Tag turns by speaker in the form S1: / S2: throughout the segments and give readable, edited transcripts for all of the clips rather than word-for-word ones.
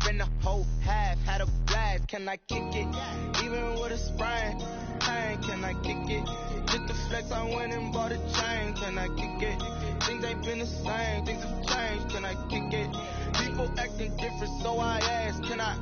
S1: spend the whole half, had a blast. Can I kick it? Even with a sprain, pain, can I kick it? Just the flex, I went and bought a chain. Can I kick it? Things ain't been the same, things have changed. Can I kick it? People acting different, so I ask, can I?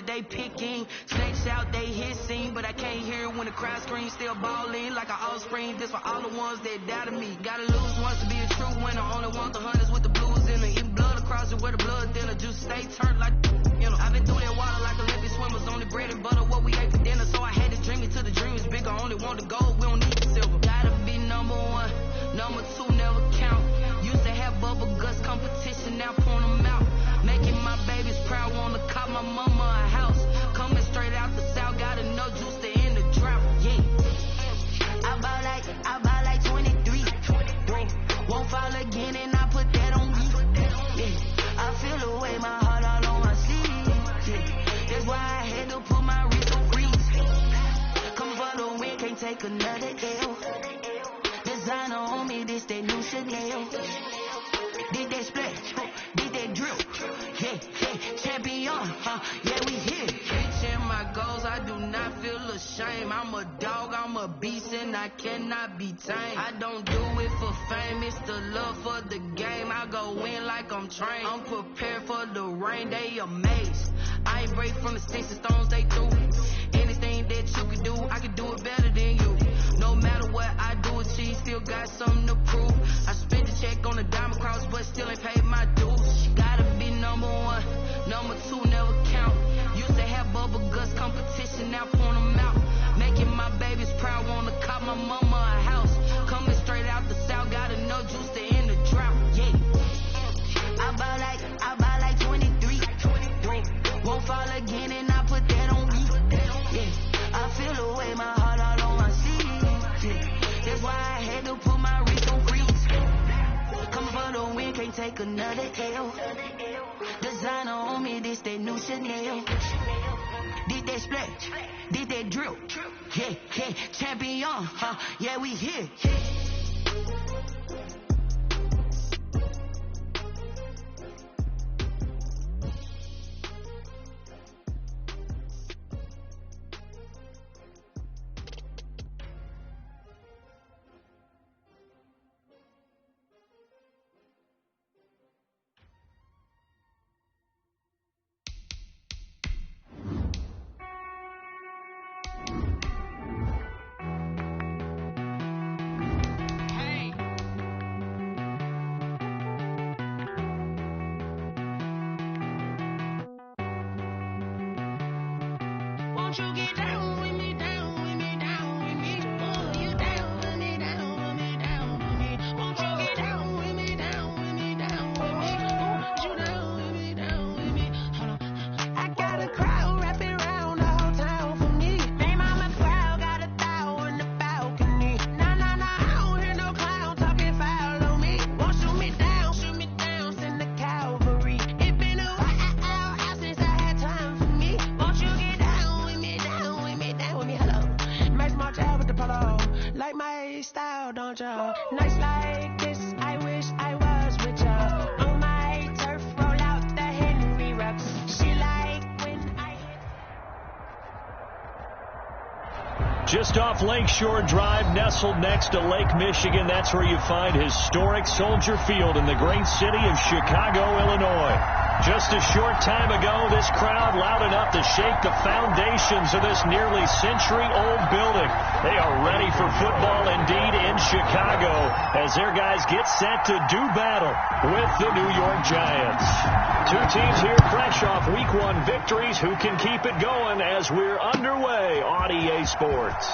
S2: They picking snakes out, they hissing, but I can't hear it when the crowd screams. Still balling like an offspring. This for all the ones that doubted me. Gotta lose once to be a true winner. Only want the hunters with the blues in it. Eating blood across it where the blood thinner. Juice stay turned like you know. I've been through that water like Olympic swimmers. Only bread and butter what we ate for dinner. So I had to dream it till the dream is bigger. Only want the gold, we don't need the silver. Gotta be number one, number two never count. Used to have bubble guts competition, now point them out. Making my babies proud, wanna cop my mama a house. Coming straight out the south, gotta know juice to end the drought. Yeah, I buy like 23. Won't fall again, and I put that on me. Yeah, I feel the way, my heart all on my sleeve. Yeah, that's why I had to put my wrist on freeze. Come for the win, can't take another L. Designer on me, this that new Chanel. Did that splash, did that drill. Yeah, champion, yeah, we here. Reaching my goals, I do not feel ashamed. I'm a dog, I'm a beast, and I cannot be tamed. I don't do it for fame, it's the love for the game. I go in like I'm trained. I'm prepared for the rain, they amazed. I ain't break from the sticks and stones they threw. Anything that you can do, I can do it better than you. No matter what I do, achieve, still got something to prove. I spent the check on the diamond cross, but still ain't paid my dues. Gotta be number one, number two never count. Used to have bubble guts competition, now point them out. Making my babies proud, wanna cop my mama a house. Coming straight out the south, gotta know juice to end the drought. Yeah, I buy like 23. Won't fall again, and I put that on me. Yeah, I feel the way, my heart all on my sleeve. Yeah, that's why I had to put my wrist on freeze. Come for the win, can't take another L. Designer on me, this that new Chanel. Did that splash, did that drill. Yeah, champion, yeah, we here. Nights like this, I wish I was with y'all. On my turf, roll out the Henry rocks. She like when I hit.
S3: Just off Lakeshore Drive, nestled next to Lake Michigan. That's where you find historic Soldier Field in the great city of Chicago, Illinois. Just a short time ago, this crowd loud enough to shake the foundations of this nearly century-old building. They are ready for football indeed in Chicago as their guys get set to do battle with the New York Giants. Two teams here fresh off Week 1 victories. Who can keep it going as we're underway on EA Sports?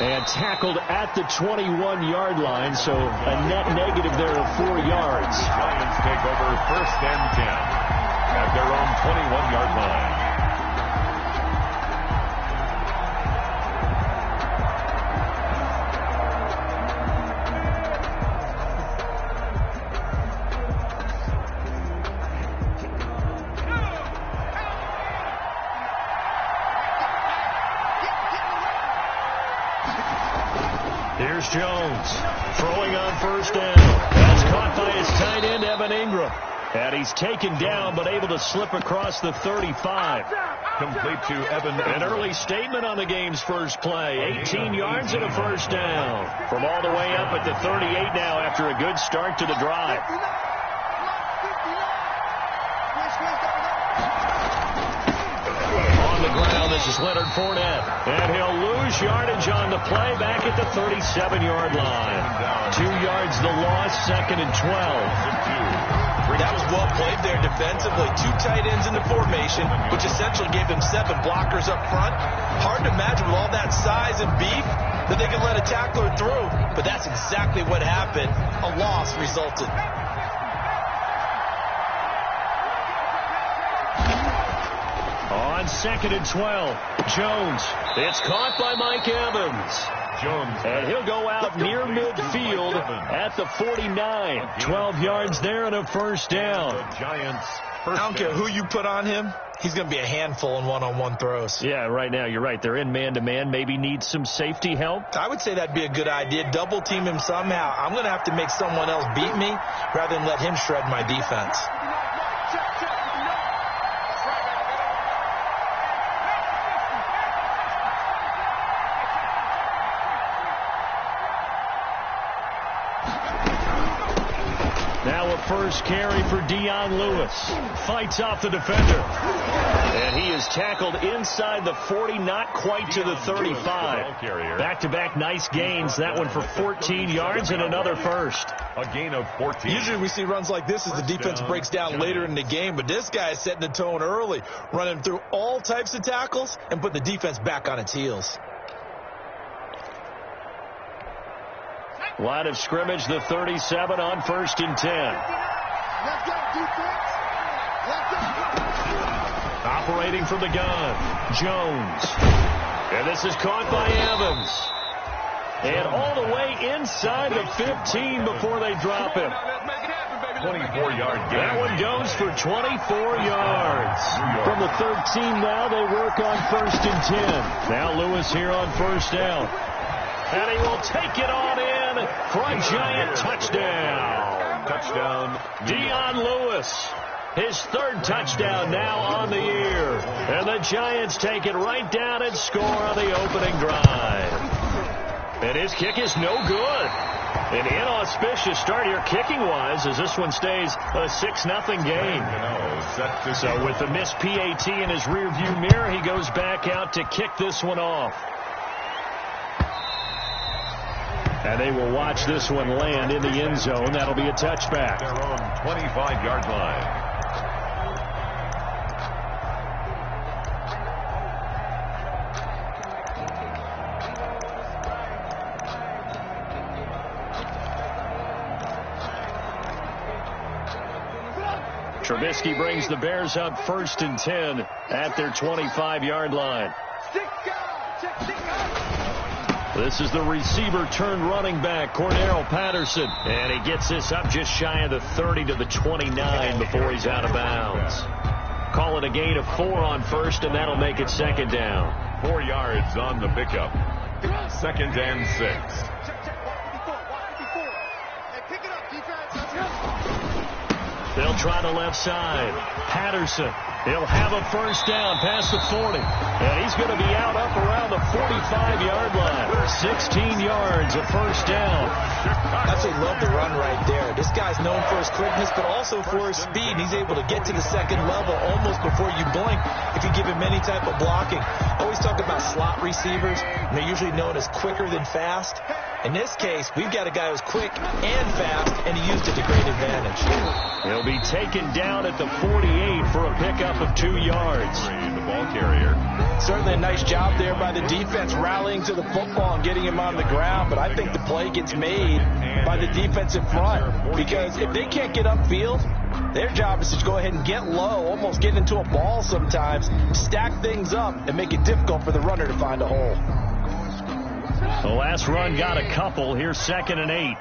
S3: And tackled at the 21-yard line, so a net negative there of 4 yards.
S4: Giants take over 1st and 10 at their own 21-yard line.
S3: Here's Jones throwing on 1st down. That's caught by his tight end, Evan Ingram. And he's taken down but able to slip across the 35.
S4: Complete to Evan Ingram.
S3: An early statement on the game's first play. 18 yards and a 1st down. From all the way up at the 38 now after a good start to the drive. On the ground, this is Leonard Fournette. And he'll lose yardage on the play back at the 37-yard line. 2 yards the loss, 2nd and 12.
S5: That was well played there defensively. 2 tight ends in the formation, which essentially gave them 7 blockers up front. Hard to imagine with all that size and beef that they could let a tackler through. But that's exactly what happened. A loss resulted.
S3: On 2nd and 12, Jones. It's caught by Mike Evans.
S4: Jones.
S3: And he'll go out near midfield at the 49. 12 yards there and a 1st down.
S4: The Giants.
S5: I don't care who you put on him. He's going to be a handful in one-on-one throws.
S3: Yeah, right now, you're right. They're in man-to-man. Maybe need some safety help.
S5: I would say that'd be a good idea. Double team him somehow. I'm going to have to make someone else beat me rather than let him shred my defense.
S3: Now a first carry for Dion Lewis. Fights off the defender. And he is tackled inside the 40, not quite to the 35. Back-to-back nice gains. That one for 14 yards and another 1st.
S4: A gain of 14.
S5: Usually we see runs like this as the defense breaks down later in the game, but this guy is setting the tone early, running through all types of tackles and put the defense back on its heels.
S3: Line of scrimmage, the 37 on 1st and 10. Operating from the gun, Jones. And this is caught by Evans. And all the way inside the 15 before they drop him.
S4: 24-yard gain.
S3: That one goes for 24 yards. From the 13 now, they work on 1st and 10. Now Lewis here on 1st down. And he will take it on in for a Giant touchdown.
S4: Touchdown.
S3: Dion Lewis. His 3rd touchdown now on the year. And the Giants take it right down and score on the opening drive. And his kick is no good. An inauspicious start here kicking-wise as this one stays a 6-0 game. So with the missed PAT in his rearview mirror, he goes back out to kick this one off. And they will watch this one land in the end zone. That'll be a touchback.
S4: Their own 25-yard line.
S3: Trubisky brings the Bears up 1st and 10 at their 25-yard line. This is the receiver turned running back, Cordarrelle Patterson. And he gets this up just shy of the 30 to the 29 before he's out of bounds. Call it a gain of 4 on 1st, and that'll make it 2nd down.
S4: 4 yards on the pickup. 2nd and 6.
S3: They'll try the left side. Patterson He'll have a first down past the 40. And he's going to be out up around the 45-yard line. 16 yards, a first down.
S5: I absolutely love the run right there. This guy's known for his quickness, but also for his speed. He's able to get to the second level almost before you blink if you give him any type of blocking. I always talk about slot receivers, and they're usually known as quicker than fast. In this case, we've got a guy who's quick and fast, and he used it to great advantage.
S3: He'll be taken down at the 48 for a pickup of 2 yards.
S4: The ball carrier.
S5: Certainly a nice job there by the defense rallying to the football and getting him on the ground, but I think the play gets made by the defensive front, because if they can't get upfield, their job is to go ahead and get low, almost get into a ball sometimes, stack things up, and make it difficult for the runner to find a hole.
S3: The last run got a couple. Here's 2nd and 8.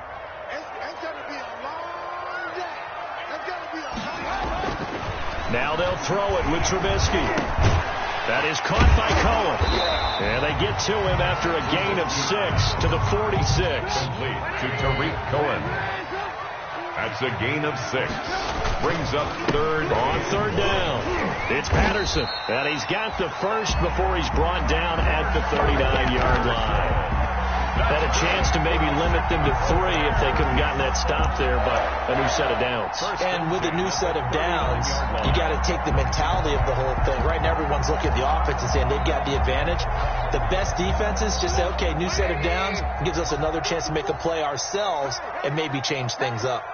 S3: Now they'll throw it with Trubisky. That is caught by Cohen. And they get to him after a gain of 6 to the 46.
S4: Lead to Tariq Cohen. That's a gain of 6. Brings up third.
S3: On third down, it's Patterson. And he's got the first before he's brought down at the 39-yard line. Had a chance to maybe limit them to 3 if they could have gotten that stop there, but a new set of downs.
S5: And with a new set of downs, you got to take the mentality of the whole thing. Right now, everyone's looking at the offense and saying they've got the advantage. The best defenses just say, okay, new set of downs, gives us another chance to make a play ourselves and maybe change things up.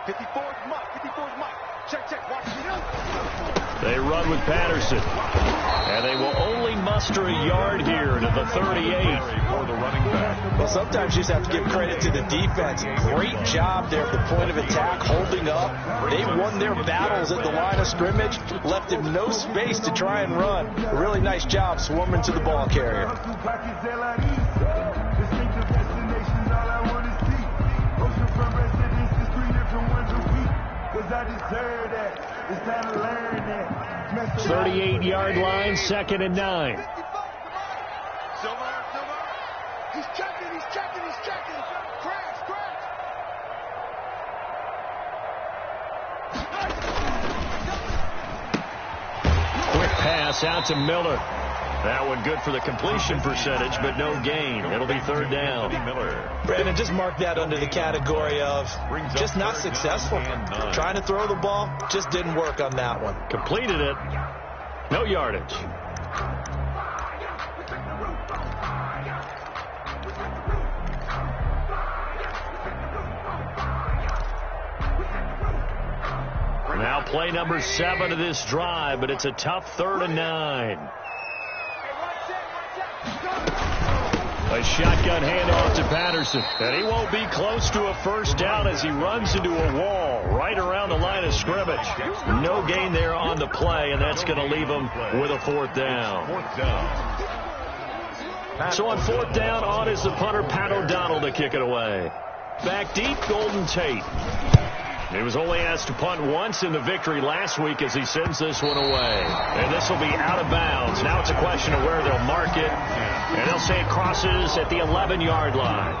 S6: 54's Mike. 54's Mike. Check. Watch it.
S3: They run with Patterson. And they will only muster a yard here to the 38.
S4: For the running back.
S5: Well, sometimes you just have to give credit to the defense. Great job there at the point of attack, holding up. They won their battles at the line of scrimmage, left him no space to try and run. A really nice job swarming to the ball carrier.
S6: I deserve that. It's time to learn that.
S3: 38-yard line, 2nd and 9.
S6: Silver. He's checking. Crash.
S3: Quick pass out to Miller. That one good for the completion percentage, but no gain. It'll be third down.
S5: Brandon, just mark that under the category of just not successful. Trying to throw the ball, just didn't work on that one.
S3: Completed it. No yardage. Now play number 7 of this drive, but it's a tough 3rd and 9. A shotgun handoff to Patterson. And he won't be close to a first down as he runs into a wall right around the line of scrimmage. No gain there on the play, and that's going to leave him with a 4th down. So on 4th down, on is the punter, Pat O'Donnell, to kick it away. Back deep, Golden Tate. He was only asked to punt once in the victory last week as he sends this one away. And this will be out of bounds. Now it's a question of where they'll mark it. And they'll say it crosses at the 11-yard line.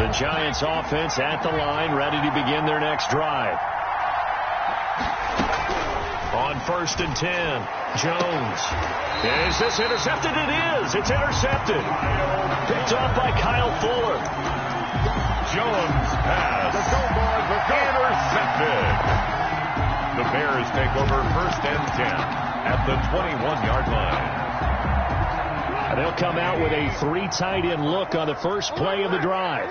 S3: The Giants offense at the line, ready to begin their next drive. On 1st and 10, Jones. Is this intercepted? It is. It's intercepted. Picked off by Kyle Fuller.
S4: Jones pass. Intercepted. The Bears take over 1st and 10 at the 21-yard line.
S3: And they'll come out with a 3 tight end look on the first play of the drive.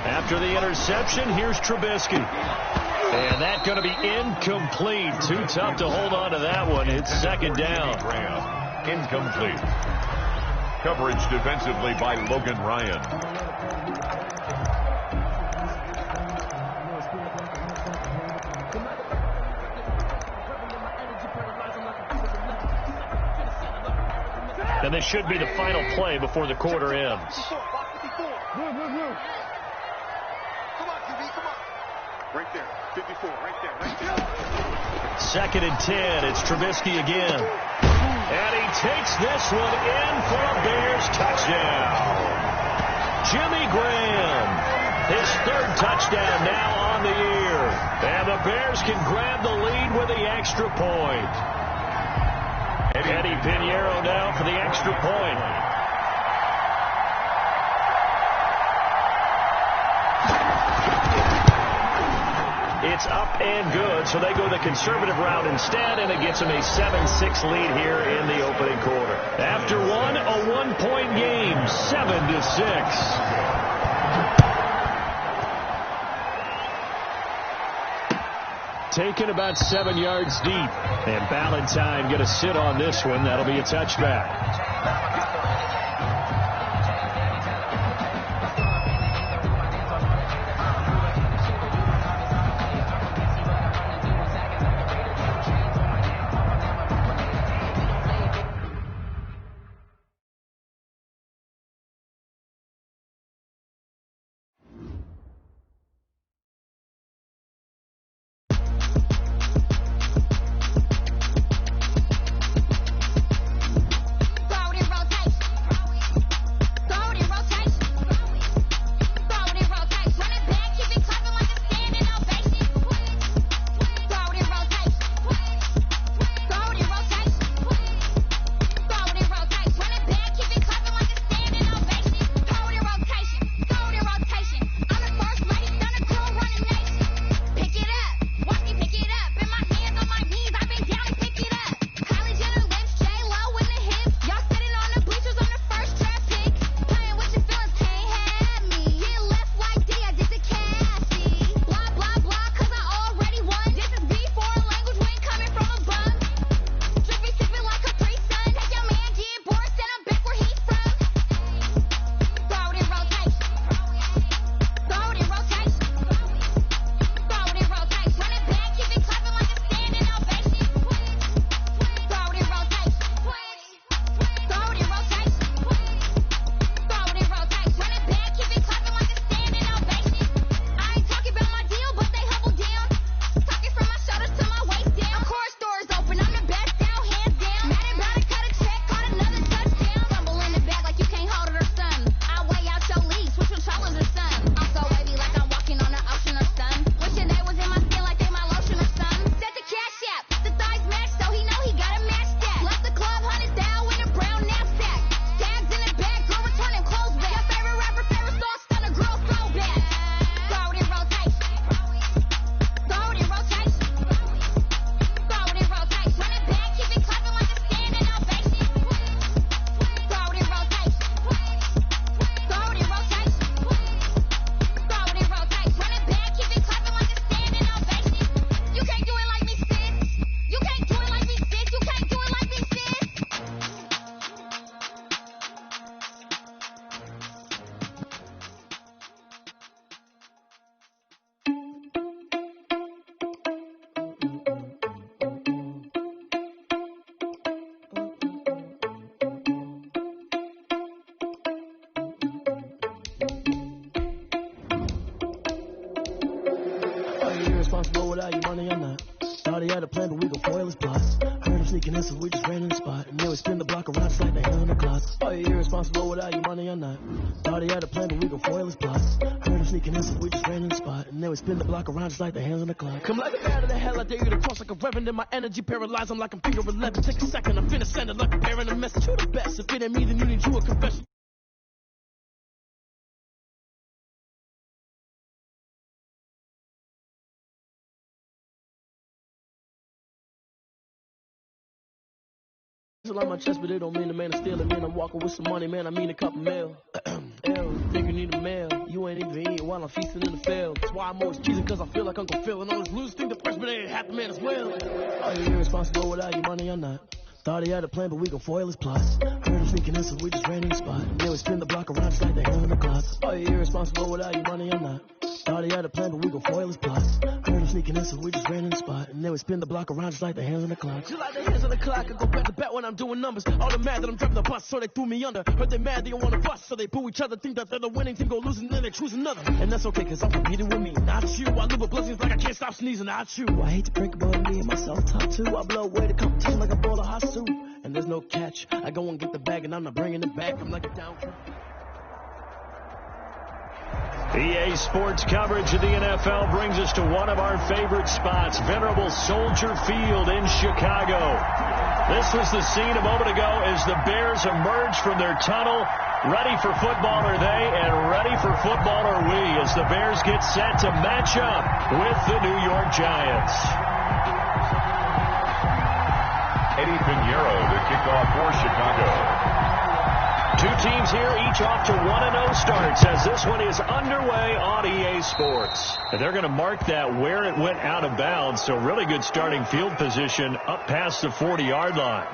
S3: After the interception, here's Trubisky. And that's going to be incomplete. Too tough to hold on to that one. It's 2nd down.
S4: Incomplete. Coverage defensively by Logan Ryan.
S3: And this should be the final play before the quarter ends.
S6: Right there. 54. Right there.
S3: 2nd and 10. It's Trubisky again. And he takes this one in for a Bears touchdown. Jimmy Graham, his third touchdown now on the year. And the Bears can grab the lead with the extra point. Eddie Pinheiro now for the extra point. It's up and good, so they go the conservative route instead, and it gets them a 7-6 lead here in the opening quarter. After one, a one-point game, 7-6. Taken about 7 yards deep, and Ballantyne going to sit on this one. That'll be a touchback.
S7: Without your money, I'm not. Thought he had a plan, but we gon' foil his plots. Heard him sneaking in, so we just ran in the spot. And then we spin the block around just like the hell in the clock. Oh, you're irresponsible without your money, I'm not. Thought he had a plan, but we gon' foil his plots. Heard him sneaking in, so we just ran in the spot. And then we spin the block around just like the hands on the clock. Come like a bat of the hell, I dare you to cross like a reverend. In my energy paralyzed, I'm like I'm finger 11. Take a second, I'm finna send it like a bearing a message. You're the best. If it ain't me, then you need you a confession. On my chest, but it don't mean the man is stealing. Man, I'm walking with some money, man, I mean a couple mil. Think you need a mail. You ain't even eating while I'm feasting in the field. That's why I'm always cheesing, cause I feel like Uncle Phil. And all this losers think the freshman ain't half the man as well. Oh, you're irresponsible without your money, I'm not. Thought he had a plan, but we gon' foil his plots. Heard him sneaking in, so we just ran in the spot. And then we spin the block around just like the hell in the clock. Oh, you're irresponsible without your money, I'm not. Thought he had a plan, but we gon' foil his plots. Heard him sneaking in, so we just ran in the spot. And then we spin the block around just like the hands on the clock. Just like the hands on the clock, I go back to back when I'm doing numbers. All the mad that I'm driving the bus, so they threw me under. Heard they mad, they don't wanna bust, so they boo each other. Think that they're the winning team, go losing, then they choose another. And that's okay, cause I'm competing with me, not you. I live with blessings like I can't stop sneezing, not you. I hate to break about me and myself top two. I blow away the competition like a bowl of hot soup. And there's no catch. I go and get the bag and I'm not bringing it back. I'm like a down.
S3: EA Sports coverage of the NFL brings us to one of our favorite spots, venerable Soldier Field in Chicago. This was the scene a moment ago as the Bears emerged from their tunnel. Ready for football are they, and ready for football are we, as the Bears get set to match up with the New York Giants.
S4: Eddie Pinheiro to kick off for Chicago.
S3: Two teams here, each off to 1-0 starts as this one is underway on EA Sports. And they're going to mark that where it went out of bounds, so really good starting field position up past the 40-yard line.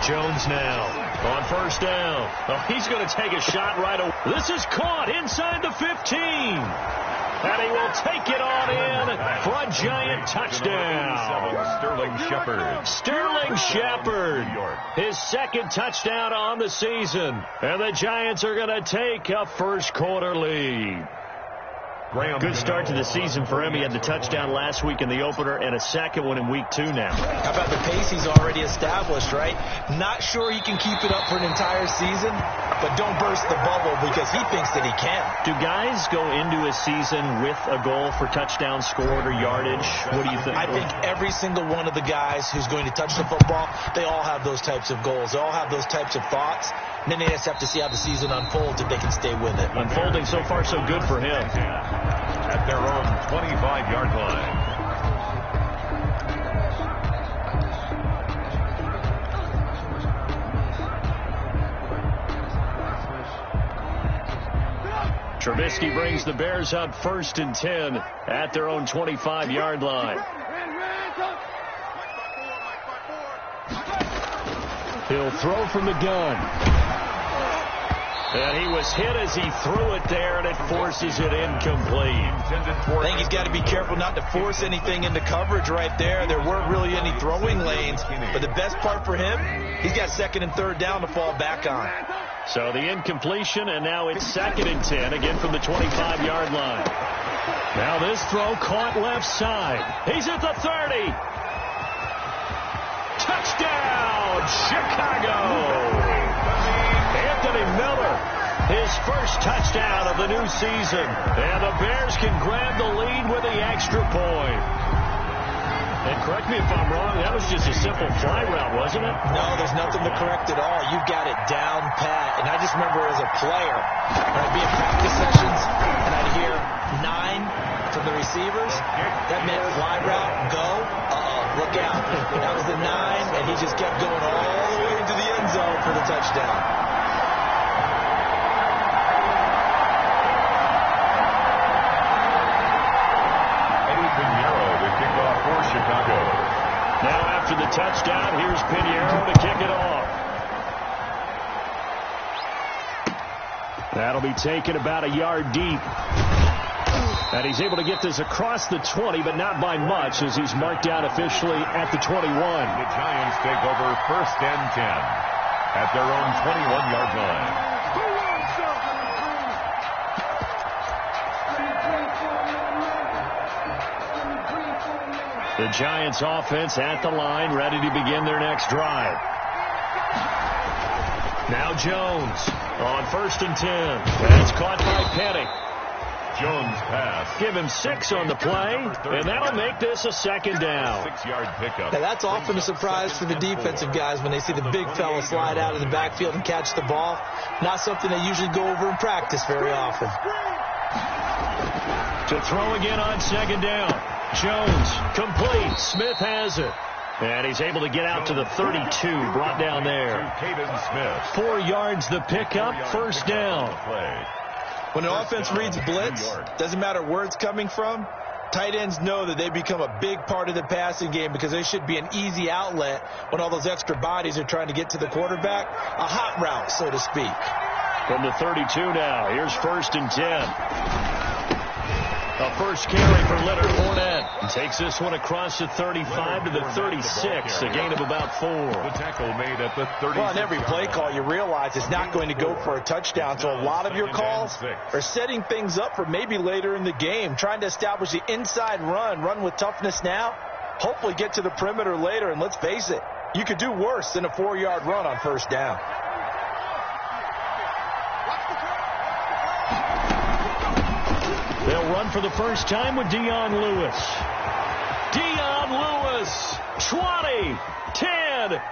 S3: Jones now on first down. Oh, he's going to take a shot right away. This is caught inside the 15. And he will take it on in for a Giant touchdown. Sterling Shepard. His second touchdown on the season. And the Giants are going to take a first quarter lead. Good start to the season for him. He had the touchdown last week in the opener and a second one in week 2 now.
S5: How about the pace he's already established, right? Not sure he can keep it up for an entire season, but don't burst the bubble because he thinks that he can.
S3: Do guys go into a season with a goal for touchdown scored or yardage? What do you think?
S5: I think every single one of the guys who's going to touch the football, they all have those types of goals. They all have those types of thoughts. And then they just have to see how the season unfolds if they can stay with it.
S3: Unfolding so far so good for him.
S4: At their own 25-yard line.
S3: Trubisky brings the Bears up 1st and 10 at their own 25-yard line. He'll throw from the gun. And he was hit as he threw it there, and it forces it incomplete.
S5: I think he's got to be careful not to force anything into coverage right there. There weren't really any throwing lanes. But the best part for him, he's got 2nd and 3rd down to fall back on.
S3: So the incompletion, and now it's 2nd and 10, again from the 25-yard line. Now this throw caught left side. He's at the 30. Touchdown, Chicago! Anthony Miller, his first touchdown of the new season. And the Bears can grab the lead with the extra point. And correct me if I'm wrong, that was just a simple fly route, wasn't it?
S5: No, there's nothing to correct at all. You got it down pat. And I just remember as a player, I'd be in practice sessions, and I'd hear 9 from the receivers. That meant fly route, go, look out. That was the 9, and he just kept going all the way into the end zone for the touchdown.
S4: Chicago.
S3: Now after the touchdown, here's Pinheiro to kick it off. That'll be taken about a yard deep. And he's able to get this across the 20, but not by much, as he's marked down officially at the 21.
S4: The Giants take over 1st and 10 at their own 21-yard line.
S3: The Giants offense at the line, ready to begin their next drive. Now Jones on 1st and 10. That's caught by Penny.
S4: Jones pass.
S3: Give him 6 on the play, and that'll make this a 2nd down.
S4: 6-yard pickup.
S5: Now that's often a surprise for the defensive guys when they see the big fella slide out of the backfield and catch the ball. Not something they usually go over in practice very often.
S3: To throw again on 2nd down. Jones complete. Smith has it. And he's able to get out to the 32, brought down there. 4 yards the pickup, first down.
S5: When an offense reads blitz, doesn't matter where it's coming from, tight ends know that they become a big part of the passing game because they should be an easy outlet when all those extra bodies are trying to get to the quarterback. A hot route, so to speak.
S3: From the 32 now, here's 1st and 10. A first carry for Leonard Fournette. He takes this one across the 35 to the 36, a gain of about 4.
S4: The tackle made at the 30.
S5: Well, on every play call, you realize it's not going to go for a touchdown, so a lot of your calls are setting things up for maybe later in the game, trying to establish the inside run with toughness now, hopefully get to the perimeter later, and let's face it, you could do worse than a 4-yard run on first down.
S3: They'll run for the first time with Dion Lewis. Dion Lewis, 20, 10.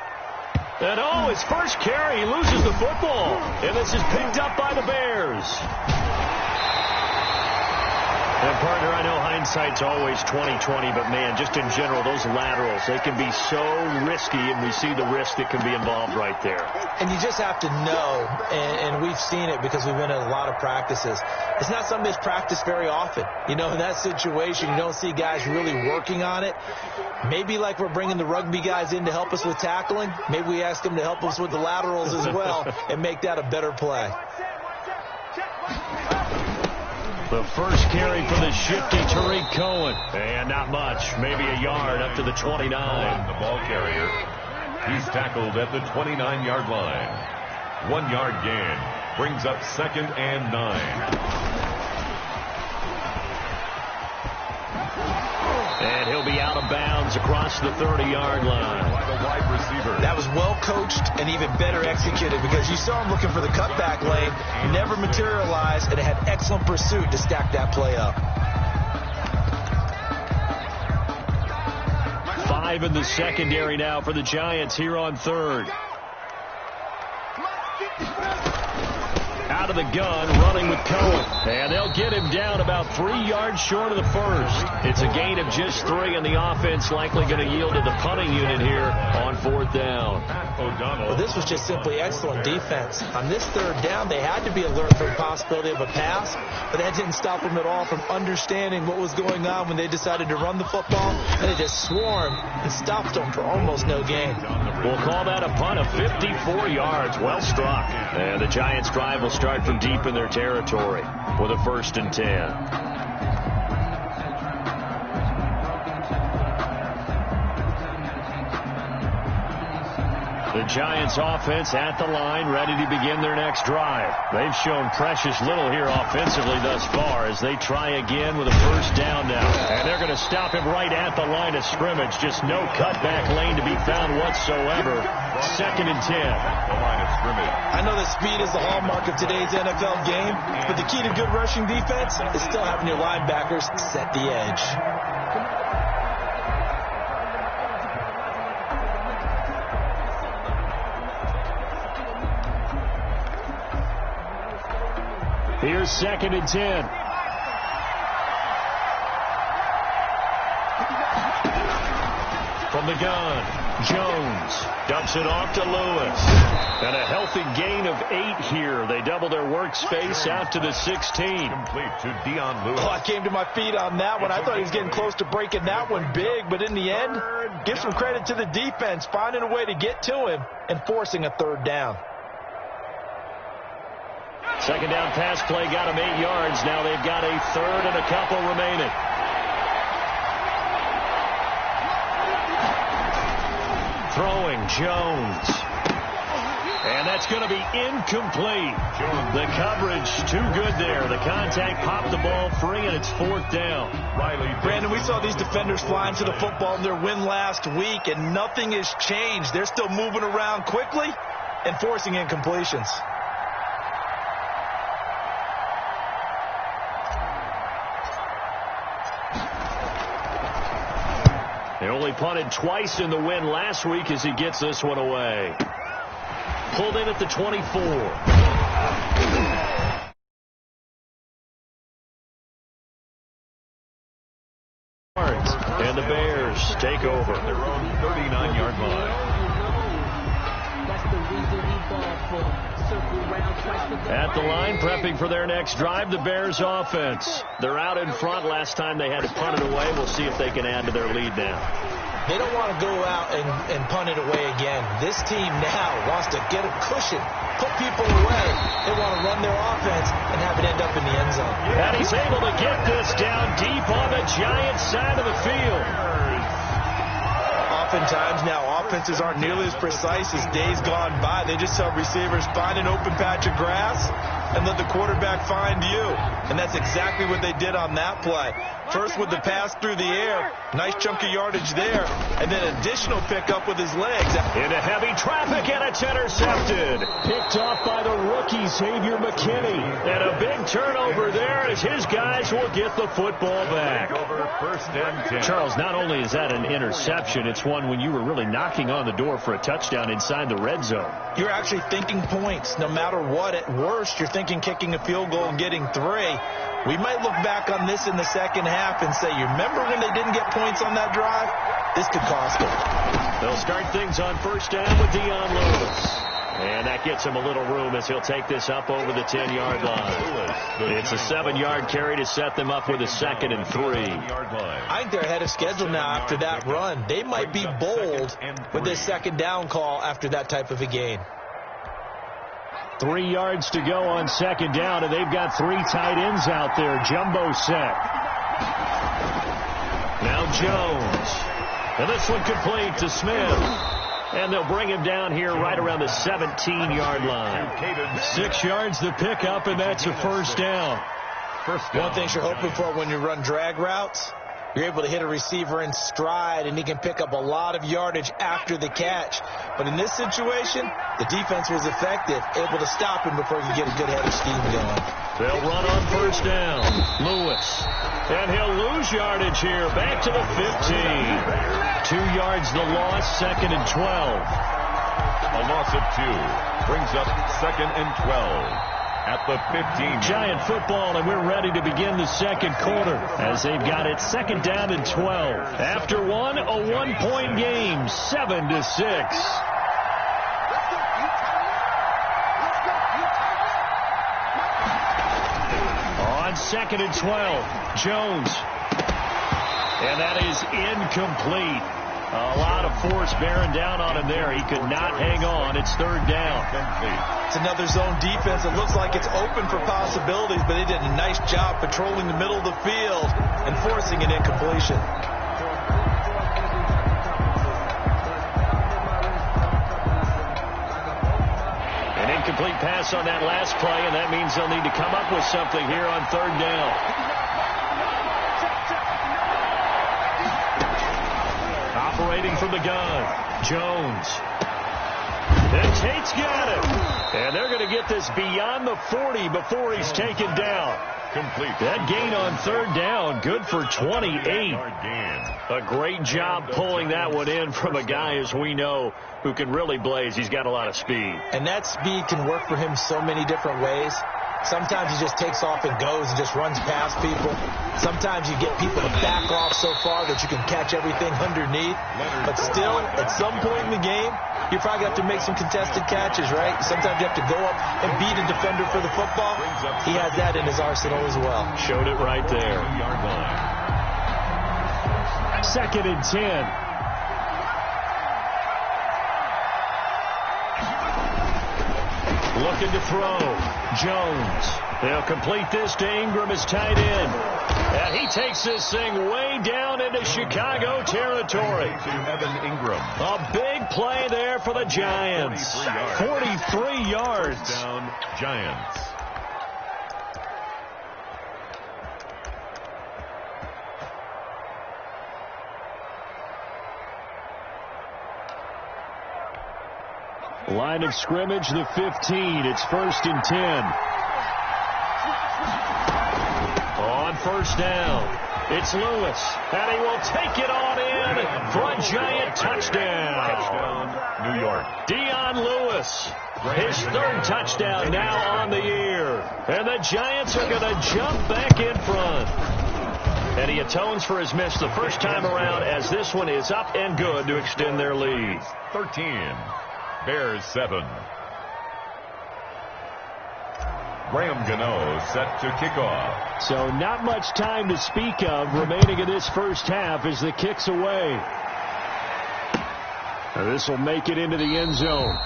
S3: And his first carry, he loses the football. And this is picked up by the Bears. And partner, I know hindsight's always 20/20, but man, just in general, those laterals, they can be so risky, and we see the risk that can be involved right there.
S5: And you just have to know, and we've seen it because we've been in a lot of practices. It's not something that's practiced very often. You know, in that situation, you don't see guys really working on it. Maybe like we're bringing the rugby guys in to help us with tackling. Maybe we ask them to help us with the laterals as well and make that a better play.
S3: The first carry for the shifty Tariq Cohen. And not much, maybe a yard up to the 29.
S4: The ball carrier. He's tackled at the 29-yard line. 1-yard gain brings up 2nd and 9.
S3: And he'll be out of bounds across the 30-yard line.
S4: By the wide receiver.
S5: That was well coached and even better executed because you saw him looking for the cutback lane, never materialized, and it had excellent pursuit to stack that play up.
S3: 5 in the secondary now for the Giants here on 3rd. Out of the gun, running with Cohen. And they'll get him down about 3 yards short of the first. It's a gain of just 3, and the offense likely going to yield to the punting unit here on 4th down.
S5: Well, this was just simply excellent defense. On this 3rd down, they had to be alert for the possibility of a pass, but that didn't stop them at all from understanding what was going on when they decided to run the football, and they just swarmed and stopped them for almost no gain.
S3: We'll call that a punt of 54 yards. Well struck. And the Giants' drive will start from deep in their territory with a 1st and 10. The Giants offense at the line, ready to begin their next drive. They've shown precious little here offensively thus far as they try again with a 1st down now. And they're going to stop him right at the line of scrimmage. Just no cutback lane to be found whatsoever. 2nd and 10.
S4: The line of scrimmage.
S5: I know that speed is the hallmark of today's NFL game, but the key to good rushing defense is still having your linebackers set the edge.
S3: Here's 2nd and 10. From the gun, Jones dumps it off to Lewis. And a healthy gain of 8 here. They double their workspace out to the 16.
S4: Complete to Dion Lewis.
S5: Oh, I came to my feet on that one. I thought he was getting close to breaking that one big, but in the end, give some credit to the defense, finding a way to get to him and forcing a 3rd down.
S3: 2nd down pass play got them 8 yards. Now they've got a 3rd and a couple remaining. Throwing Jones. And that's going to be incomplete. The coverage too good there. The contact popped the ball free, and it's 4th down.
S5: Brandon, we saw these defenders flying to the football in their win last week, and nothing has changed. They're still moving around quickly and forcing incompletions.
S3: They only punted twice in the win last week as he gets this one away. Pulled in at the 24. And the Bears take over.
S4: Their own 39-yard line.
S3: At the line, prepping for their next drive, the Bears offense. They're out in front. Last time they had to punt it away. We'll see if they can add to their lead now.
S5: They don't want to go out and punt it away again. This team now wants to get a cushion, put people away. They want to run their offense and have it end up in the end zone.
S3: And he's able to get this down deep on the Giants side of the field.
S5: Oftentimes now, offenses aren't nearly as precise as days gone by. They just tell receivers, find an open patch of grass and let the quarterback find you. And that's exactly what they did on that play. First with the pass through the air, nice chunk of yardage there, and then additional pickup with his legs.
S3: Into heavy traffic, and it's intercepted. Picked off by the rookie, Xavier McKinney. And a big turnover there as his guys will get the football back.
S4: Over first and 10.
S3: Charles, not only is that an interception, it's one when you were really knocking on the door for a touchdown inside the red zone.
S5: You're actually thinking points. No matter what, at worst, you're thinking kicking a field goal and getting 3. We might look back on this in the second half and say, you remember when they didn't get points on that drive? This could cost them.
S3: They'll start things on first down with Dion Lewis. And that gets him a little room as he'll take this up over the 10-yard line. It's a 7-yard carry to set them up with a 2nd and 3.
S5: I think they're ahead of schedule now after that run. They might be bold with this 2nd down call after that type of a gain.
S3: 3 yards to go on 2nd down, and they've got 3 tight ends out there. Jumbo set. Now Jones. And this one complete to Smith. And they'll bring him down here right around the 17-yard line. 6 yards the pickup, and that's a first down.
S5: One thing you're hoping for when you run drag routes, you're able to hit a receiver in stride, and he can pick up a lot of yardage after the catch. But in this situation, the defense was effective, able to stop him before he could get a good head of steam going.
S3: They'll run on first down. Lewis. And he'll lose yardage here. Back to the 15. 2 yards the loss, 2nd and 12.
S4: A loss of 2 brings up 2nd and 12. At the 15.
S3: Giant football, and we're ready to begin the second quarter as they've got it 2nd down and 12. After one, a 1-point game, 7-6. On 2nd and 12, Jones. And that is incomplete. A lot of force bearing down on him there. He could not hang on. It's 3rd down.
S5: It's another zone defense. It looks like it's open for possibilities, but they did a nice job patrolling the middle of the field and forcing an incompletion.
S3: An incomplete pass on that last play, and that means they'll need to come up with something here on 3rd down. Operating from the gun, Jones. And Tate's got it. And they're going to get this beyond the 40 before he's taken down.
S4: Complete.
S3: That gain on 3rd down, good for 28. A great job pulling that one in from a guy, as we know, who can really blaze. He's got a lot of speed.
S5: And that speed can work for him so many different ways. Sometimes he just takes off and goes and just runs past people. Sometimes you get people to back off so far that you can catch everything underneath. But still, at some point in the game, you probably have to make some contested catches, right? Sometimes you have to go up and beat a defender for the football. He has that in his arsenal as well.
S3: Showed it right there. 2nd and 10. Looking to throw. Jones. They'll complete this to Ingram as tight end. And he takes this thing way down into Chicago territory.
S4: Evan Ingram.
S3: A big play there for the Giants. 43 yards.
S4: Down, Giants.
S3: Line of scrimmage, the 15. It's 1st and 10. On first down, it's Lewis. And he will take it on in for a Giant touchdown.
S4: New York.
S3: Dion Lewis. His 3rd touchdown now on the year. And the Giants are going to jump back in front. And he atones for his miss the first time around as this one is up and good to extend their lead.
S4: 13. Bears 7. Graham Gano set to kick off.
S3: So not much time to speak of remaining in this first half as the kick's away. This will make it into the end zone.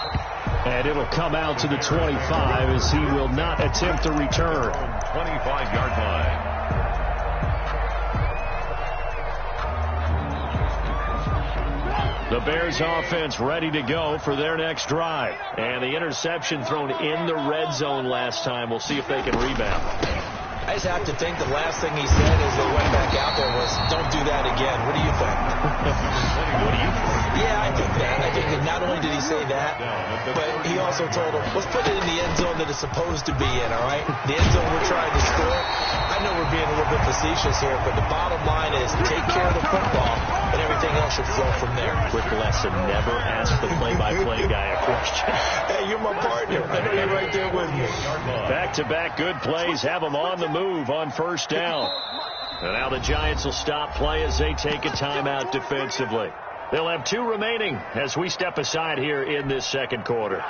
S3: And it'll come out to the 25 as he will not attempt to return.
S4: 25-yard line.
S3: The Bears offense ready to go for their next drive. And the interception thrown in the red zone last time. We'll see if they can rebound.
S5: I just have to think the last thing he said as they went back out there was, don't do that again. What do you think?
S3: What do you think?
S5: Yeah, I think that. I think that not only did he say that, but he also told him, let's put it in the end zone that it's supposed to be in, all right? The end zone we're trying to score. I know we're being a little bit facetious here, but the bottom line is take care of the football, and everything else should flow from there.
S3: Quick lesson, never ask the play-by-play guy a question.
S5: Hey, you're my partner. I know you're right there with me.
S3: Back-to-back good plays have them on the move on first down. And now the Giants will stop play as they take a timeout defensively. They'll have 2 remaining as we step aside here in this second quarter.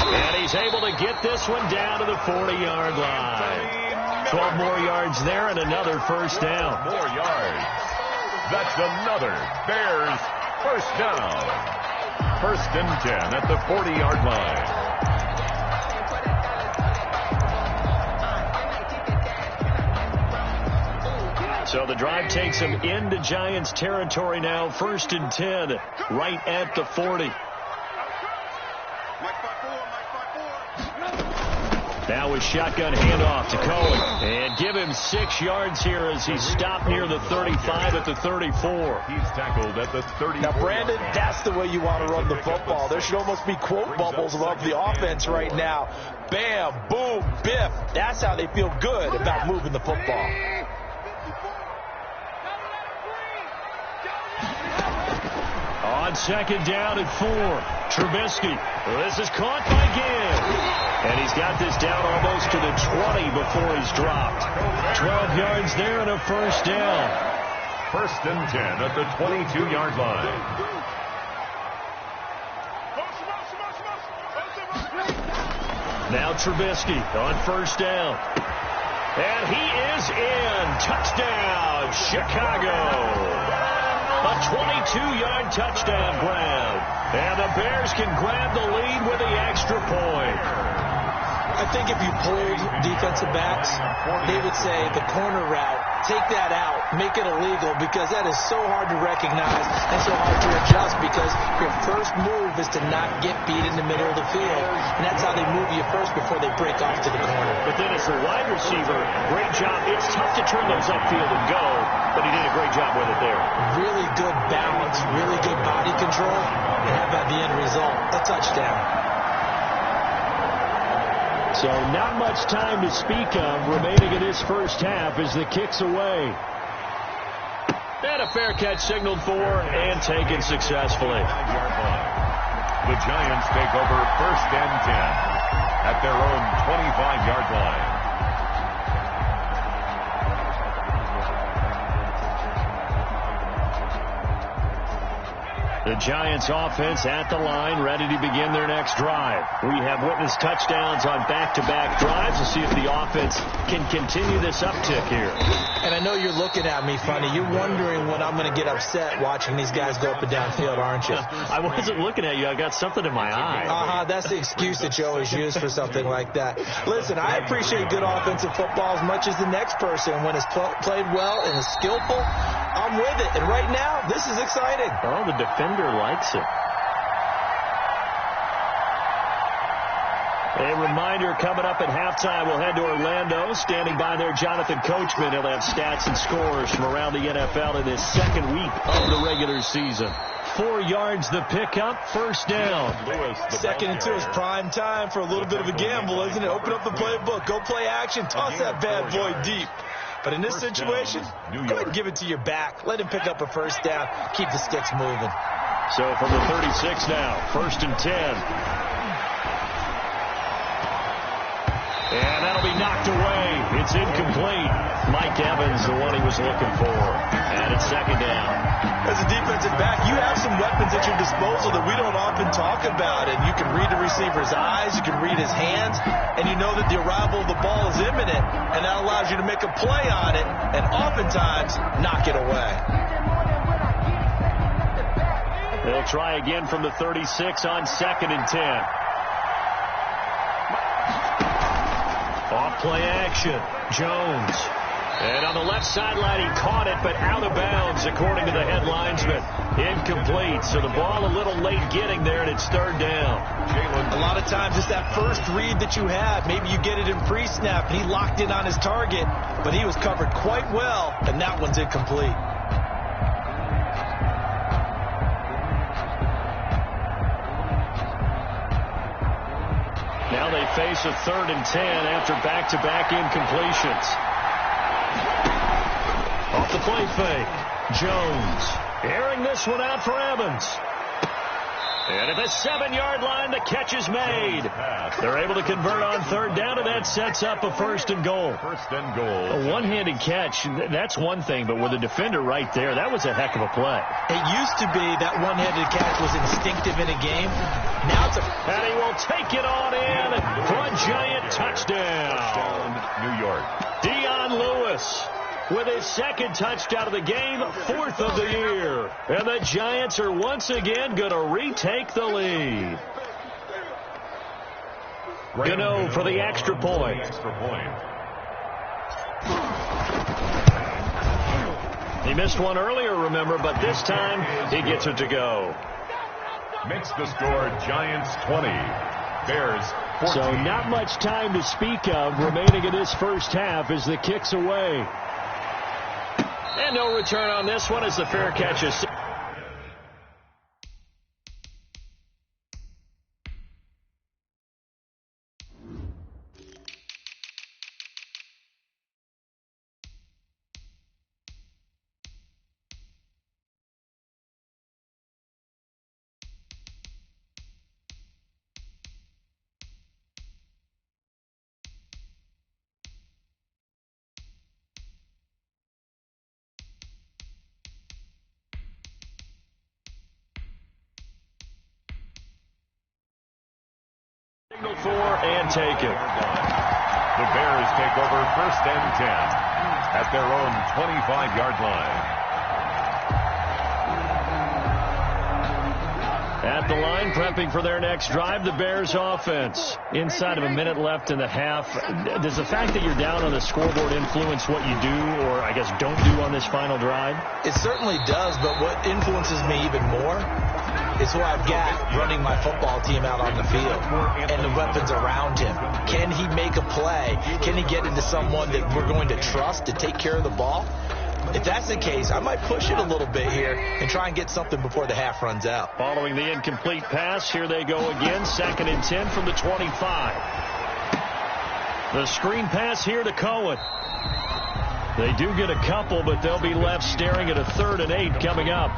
S3: And he's able to get this one down to the 40-yard line. 12 more yards there and another first down.
S4: More yards. That's another Bears first down. 1st and 10 at the 40-yard line.
S3: So the drive takes them into Giants territory now. 1st and 10 right at the 40. Now with shotgun handoff to Cohen. And give him 6 yards here as he's stopped near the 35 at the 34.
S4: He's tackled at the 30.
S5: Now, Brandon, that's the way you want to run the football. There should almost be quote bubbles above the offense right now. Bam, boom, biff. That's how they feel good about moving the football.
S3: On 2nd down at 4. Trubisky. This is caught by Gibbs. And he's got this down almost to the 20 before he's dropped. 12 yards there and a first down.
S4: 1st and 10 at the 22-yard line.
S3: Now Trubisky on first down. And he is in. Touchdown, Chicago. A 22-yard touchdown grab. And the Bears can grab the lead with the extra point.
S5: I think if you polled defensive backs, they would say the corner route, take that out, make it illegal, because that is so hard to recognize and so hard to adjust, because your first move is to not get beat in the middle of the field. And that's how they move you first before they break off to the corner.
S3: But then as a wide receiver, great job. It's tough to turn those upfield and go, but he did a great job with it there.
S5: Really good balance, really good body control, and how about the end result? A touchdown.
S3: So not much time to speak of remaining in this first half as the kick's away. And a fair catch signaled for and taken successfully.
S4: The Giants take over 1st and 10 at their own 25-yard line.
S3: The Giants offense at the line, ready to begin their next drive. We have witnessed touchdowns on back-to-back drives. We'll see if the offense can continue this uptick here.
S5: And I know you're looking at me funny. You're wondering when I'm going to get upset watching these guys go up and down field, aren't you?
S3: I wasn't looking at you. I got something in my eye.
S5: That's the excuse that you always use for something like that. Listen, I appreciate good offensive football as much as the next person. When it's played well and is skillful, I'm with it. And right now, this is exciting.
S3: Oh, the defender likes it. A reminder, coming up at halftime, we'll head to Orlando. Standing by there, Jonathan Coachman. He'll have stats and scores from around the NFL in this second week of the regular season. 4 yards the pickup, first down.
S5: 2nd and 2 is prime time for a little bit of a gamble, isn't it? Open up the playbook, go play action, toss that bad boy deep. But in this situation, go ahead and give it to your back. Let him pick up a first down. Keep the sticks moving.
S3: So from the 36 now, 1st and 10. And that'll be knocked away. It's incomplete. Mike Evans, the one he was looking for. And it's 2nd down.
S5: As a defensive back, you have some weapons at your disposal that we don't often talk about. And you can read the receiver's eyes, you can read his hands, and you know that the arrival of the ball is imminent. And that allows you to make a play on it and oftentimes knock it away.
S3: They'll try again from the 36 on 2nd and 10. Off play action. Jones. And on the left sideline, he caught it, but out of bounds, according to the headlinesman. Incomplete. So the ball a little late getting there, and it's 3rd down.
S5: A lot of times it's that first read that you have. Maybe you get it in pre-snap, and he locked in on his target, but he was covered quite well, and that one's incomplete.
S3: Now they face a 3rd and 10 after back-to-back incompletions. Off the play fake. Jones airing this one out for Evans. And at the 7-yard line, the catch is made. They're able to convert on 3rd down, and that sets up a 1st and goal.
S4: 1st and goal.
S3: A one-handed catch, that's one thing, but with a defender right there, that was a heck of a play.
S5: It used to be that one-handed catch was instinctive in a game. Now it's
S3: and he will take it on in for a giant touchdown.
S4: New York.
S3: Dion Lewis with his 2nd touchdown of the game, 4th of the year. And the Giants are once again going to retake the lead. Gano for the extra point. He missed one earlier, remember, but this time he gets it to go.
S4: Makes the score Giants 20, Bears 14.
S3: So not much time to speak of remaining in this first half as the kick's away. And no return on this one as the fair catch is. Signal for and take it.
S4: The Bears take over 1st and 10 at their own 25-yard line.
S3: At the line, prepping for their next drive, the Bears offense. Inside of a minute left in the half. Does the fact that you're down on the scoreboard influence what you do, or I guess don't do on this final drive?
S5: It certainly does, but what influences me even more is who I've got running my football team out on the field and the weapons around him. Can he make a play? Can he get into someone that we're going to trust to take care of the ball? If that's the case, I might push it a little bit here and try and get something before the half runs out.
S3: Following the incomplete pass, here they go again. 2nd and 10 from the 25. The screen pass here to Cohen. They do get a couple, but they'll be left staring at a 3rd and 8 coming up.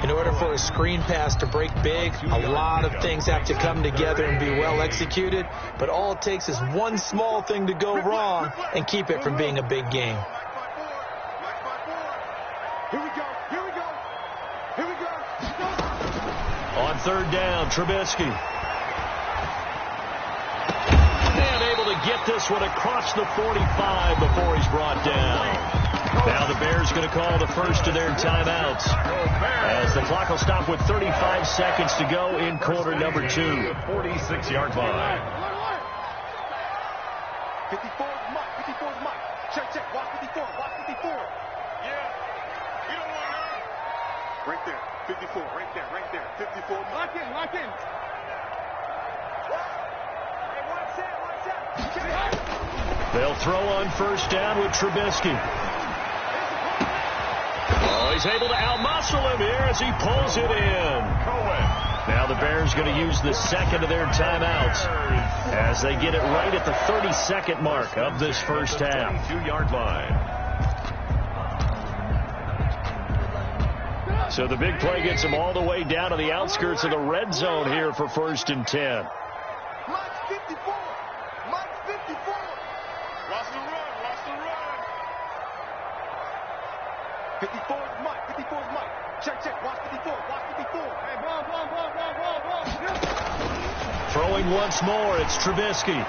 S5: In order for a screen pass to break big, a lot of things have to come together and be well executed, but all it takes is one small thing to go wrong and keep it from being a big game.
S6: Here we go. Here we go. Here we go.
S3: On 3rd down, Trubisky. And able to get this one across the 45 before he's brought down. Now the Bears going to call the first of their timeouts as the clock will stop with 35 seconds to go in quarter number 2.
S4: 46-yard line.
S6: 54 is Mike. 54 is Mike. Check, check. Watch 54. Watch 54. Yeah. You don't want to. Right there. 54. Right there. Right there. 54. Lock in. Lock in. Hey, watch that. Watch that.
S3: They'll throw on 1st down with Trubisky. Oh, he's able to outmuscle him here as he pulls it in. Now the Bears going to use the 2nd of their timeouts as they get it right at the 32nd mark of this first half.
S4: 22-yard line.
S3: So the big play gets them all the way down to the outskirts of the red zone here for 1st and 10.
S6: Mike's 54. Mike's 54. Watch the run. Watch the run. 54 is Mike. 54 is Mike. Check. Watch 54. Watch 54. Hey, ball.
S3: Throwing once more, it's Trubisky.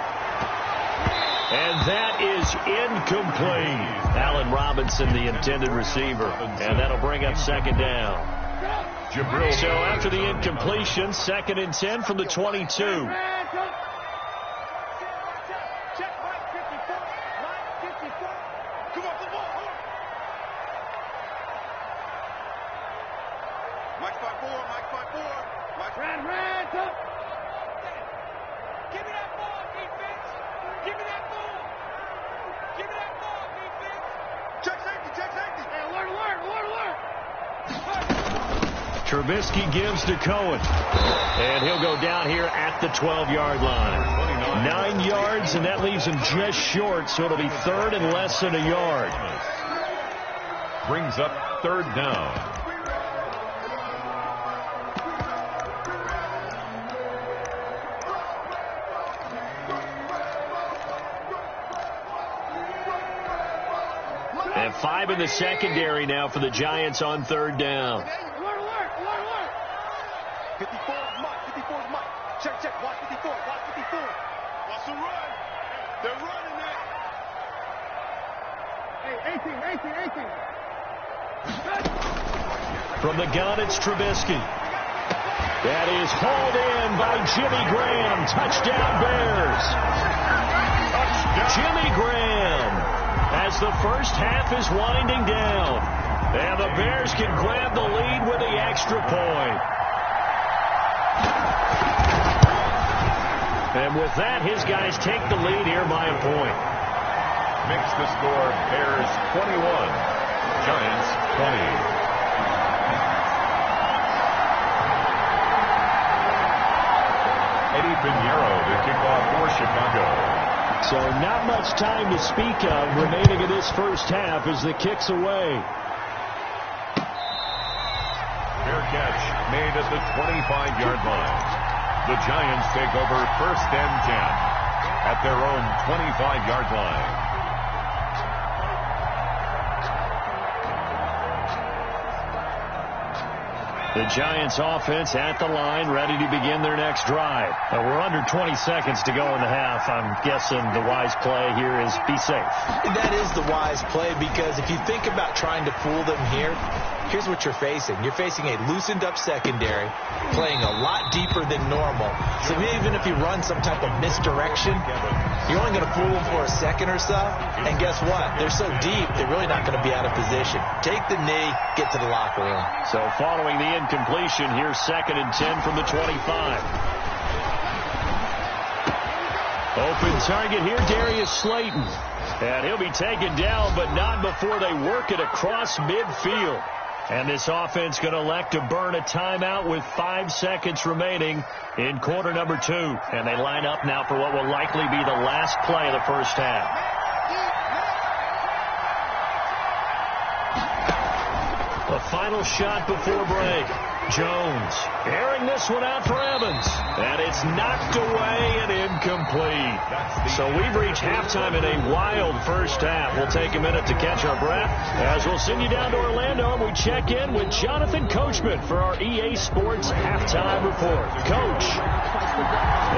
S3: And that is incomplete. Allen Robinson, the intended receiver. And that'll bring up 2nd down. So after the incompletion, 2nd and 10 from the 22.
S6: Check Mike 54. Mike 54. Come on. Mike's 5'4". Mike's 5'4". Mike's ran. Give me that ball, defense. Give me that ball. Give me that ball, defense. Check safety. Hey, alert.
S3: Trubisky gives to Cohen. And he'll go down here at the 12-yard line. 9 yards, and that leaves him just short, so it'll be 3rd and less than a yard.
S4: Brings up 3rd down.
S3: And 5 in the secondary now for the Giants on 3rd down.
S6: 54 is Mike. 54 is Mike. Check. Watch 54. Watch 54. Watch the run. They're running it. Hey, 18.
S3: From the gun, it's Trubisky. That is hauled in by Jimmy Graham. Touchdown, Bears. Jimmy Graham, as the first half is winding down. And the Bears can grab the lead with the extra point. And with that, his guys take the lead here by a point.
S4: Makes the score Bears 21, Giants 20. Eddie Pinheiro to kick off for Chicago.
S3: So not much time to speak of remaining in this first half as the kick's away.
S4: Fair catch made at the 25-yard line. The Giants take over 1st and 10 at their own 25-yard line.
S3: The Giants offense at the line, ready to begin their next drive. We're under 20 seconds to go in the half. I'm guessing the wise play here is be safe.
S5: That is the wise play, because if you think about trying to fool them here, here's what you're facing. You're facing a loosened up secondary, playing a lot deeper than normal. So even if you run some type of misdirection, you're only going to fool them for a second or so. And guess what? They're so deep, they're really not going to be out of position. Take the knee, get to the locker room.
S3: So following the incompletion, here's 2nd and 10 from the 25. Open target here, Darius Slayton. And he'll be taken down, but not before they work it across midfield. And this offense going to elect to burn a timeout with 5 seconds remaining in quarter number 2. And they line up now for what will likely be the last play of the first half. The final shot before break. Jones airing this one out for Evans. And it's knocked away and incomplete. So we've reached halftime in a wild first half. We'll take a minute to catch our breath as we'll send you down to Orlando and we check in with Jonathan Coachman for our EA Sports halftime report. Coach,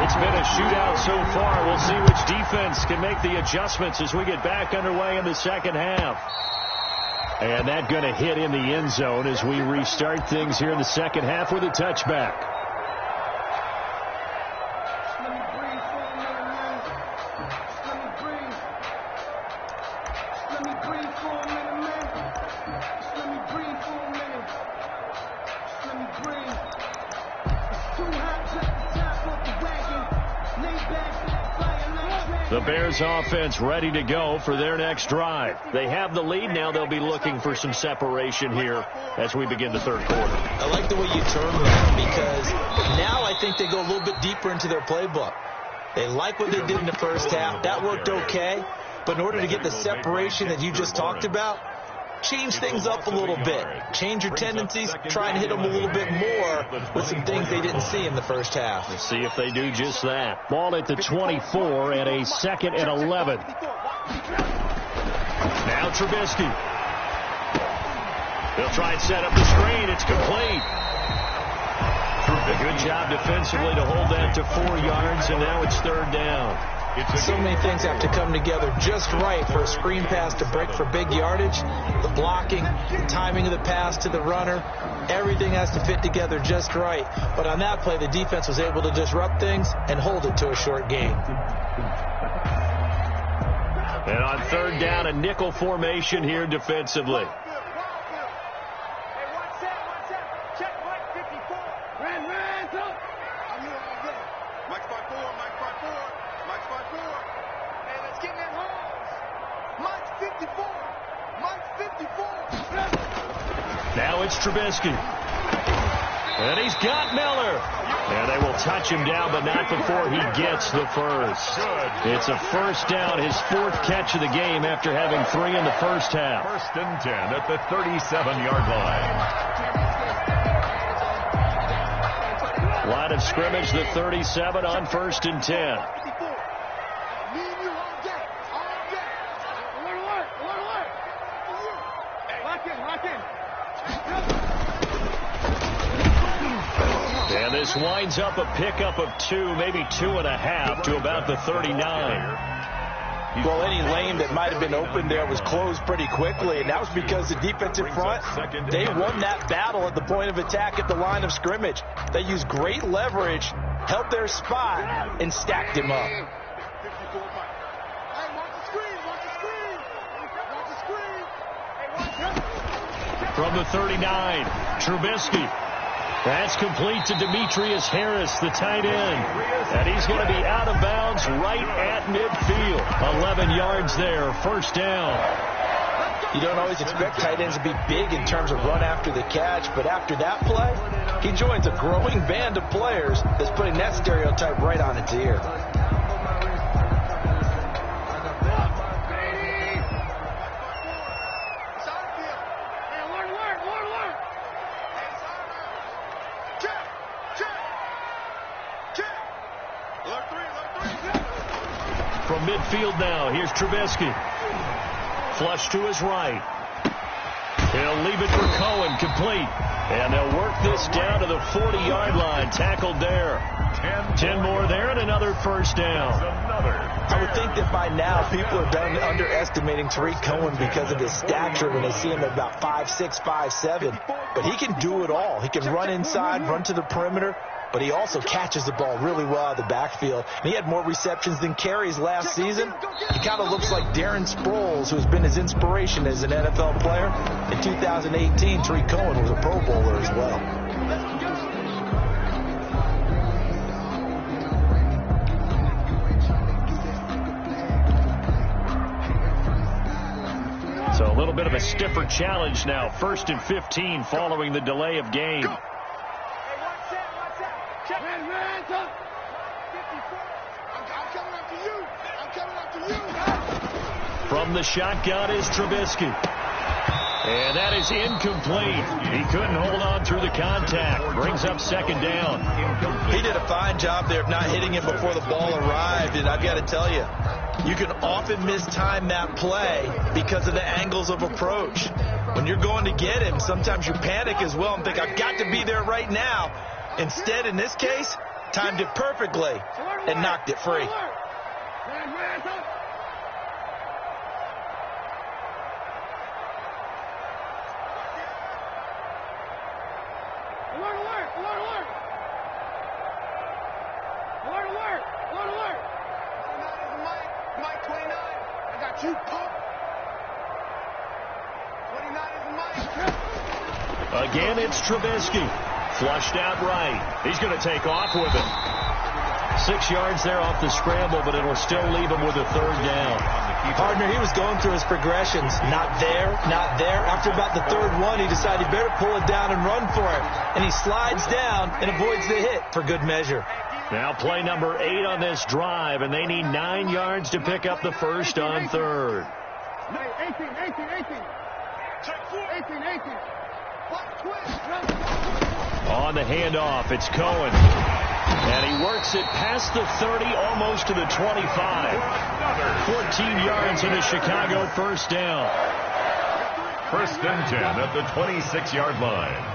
S3: it's been a shootout so far. We'll see which defense can make the adjustments as we get back underway in the second half. And that going to hit in the end zone as we restart things here in the second half with a touchback. The Bears offense ready to go for their next drive. They have the lead now. They'll be looking for some separation here as we begin the third quarter.
S5: I like the way you term that, because now I think they go a little bit deeper into their playbook. They like what they did in the first half. That worked okay. But in order to get the separation that you just talked about, change things up a little bit. Change your tendencies, try and hit them a little bit more with some things they didn't see in the first half.
S3: Let's see if they do just that. Ball at the 24 and a 2nd and 11. Now Trubisky. They'll try and set up the screen. It's complete. A good job defensively to hold that to 4 yards, and now it's 3rd down.
S5: So many things have to come together just right for a screen pass to break for big yardage. The blocking, the timing of the pass to the runner, everything has to fit together just right. But on that play, the defense was able to disrupt things and hold it to a short gain.
S3: And on 3rd down, a nickel formation here defensively. Now it's Trubisky. And he's got Miller. And they will touch him down, but not before he gets the first. It's a 1st down, his 4th catch of the game after having 3 in the first half.
S4: 1st and 10 at the 37-yard line.
S3: Line of scrimmage, the 37 on 1st and 10. And this winds up a pickup of 2, maybe 2.5 to about the 39.
S5: Well, any lane that might have been open there was closed pretty quickly, and that was because the defensive front, they won that battle at the point of attack at the line of scrimmage. They used great leverage, held their spot, and stacked him up.
S3: From the 39, Trubisky. That's complete to Demetrius Harris, the tight end. And he's going to be out of bounds right at midfield. 11 yards there, 1st down.
S5: You don't always expect tight ends to be big in terms of run after the catch, but after that play, he joins a growing band of players that's putting that stereotype right on its ear.
S3: From midfield now, here's Trubisky. Flush to his right. He'll leave it for Cohen, complete. And they'll work this down to the 40-yard line, tackled there. 10 more there and another 1st down.
S5: I would think that by now people are done underestimating Tariq Cohen because of his stature when they see him at about 5'6", 5'7". But he can do it all. He can run inside, run to the perimeter, but he also catches the ball really well out of the backfield. And he had more receptions than carries last season. He kind of looks like Darren Sproles, who has been his inspiration as an NFL player. In 2018, Tariq Cohen was a Pro Bowler as well.
S3: So a little bit of a stiffer challenge now. 1st and 15 following the delay of game. From the shotgun is Trubisky. And that is incomplete. He couldn't hold on through the contact. Brings up 2nd down.
S5: He did a fine job there of not hitting him before the ball arrived. And I've got to tell you, you can often mistime that play because of the angles of approach. When you're going to get him, sometimes you panic as well and think, I've got to be there right now. Instead, in this case, timed it perfectly and knocked it free.
S3: Again, it's Trubisky. Flushed out right. He's going to take off with it. 6 yards there off the scramble, but it'll still leave him with a 3rd down.
S5: Partner, he was going through his progressions. Not there, not there. After about the 3rd one, he decided he better pull it down and run for it. And he slides down and avoids the hit for good measure.
S3: Now play number 8 on this drive, and they need 9 yards to pick up the first on 3rd.
S6: 18.
S3: On the handoff, it's Cohen. And he works it past the 30, almost to the 25. 14 yards in the Chicago first down.
S4: First and 10 at the 26-yard line.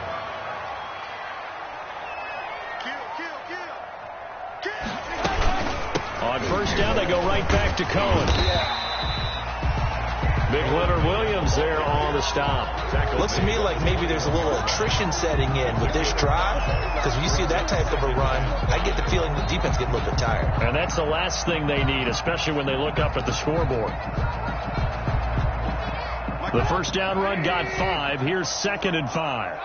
S3: On first down, they go right back to Cohen. Big Leonard Williams there on the stop.
S5: Looks to me like maybe there's a little attrition setting in with this drive, because when you see that type of a run, I get the feeling the defense gets a little bit tired.
S3: And that's the last thing they need, especially when they look up at the scoreboard. The first down run got 5. Here's 2nd and 5.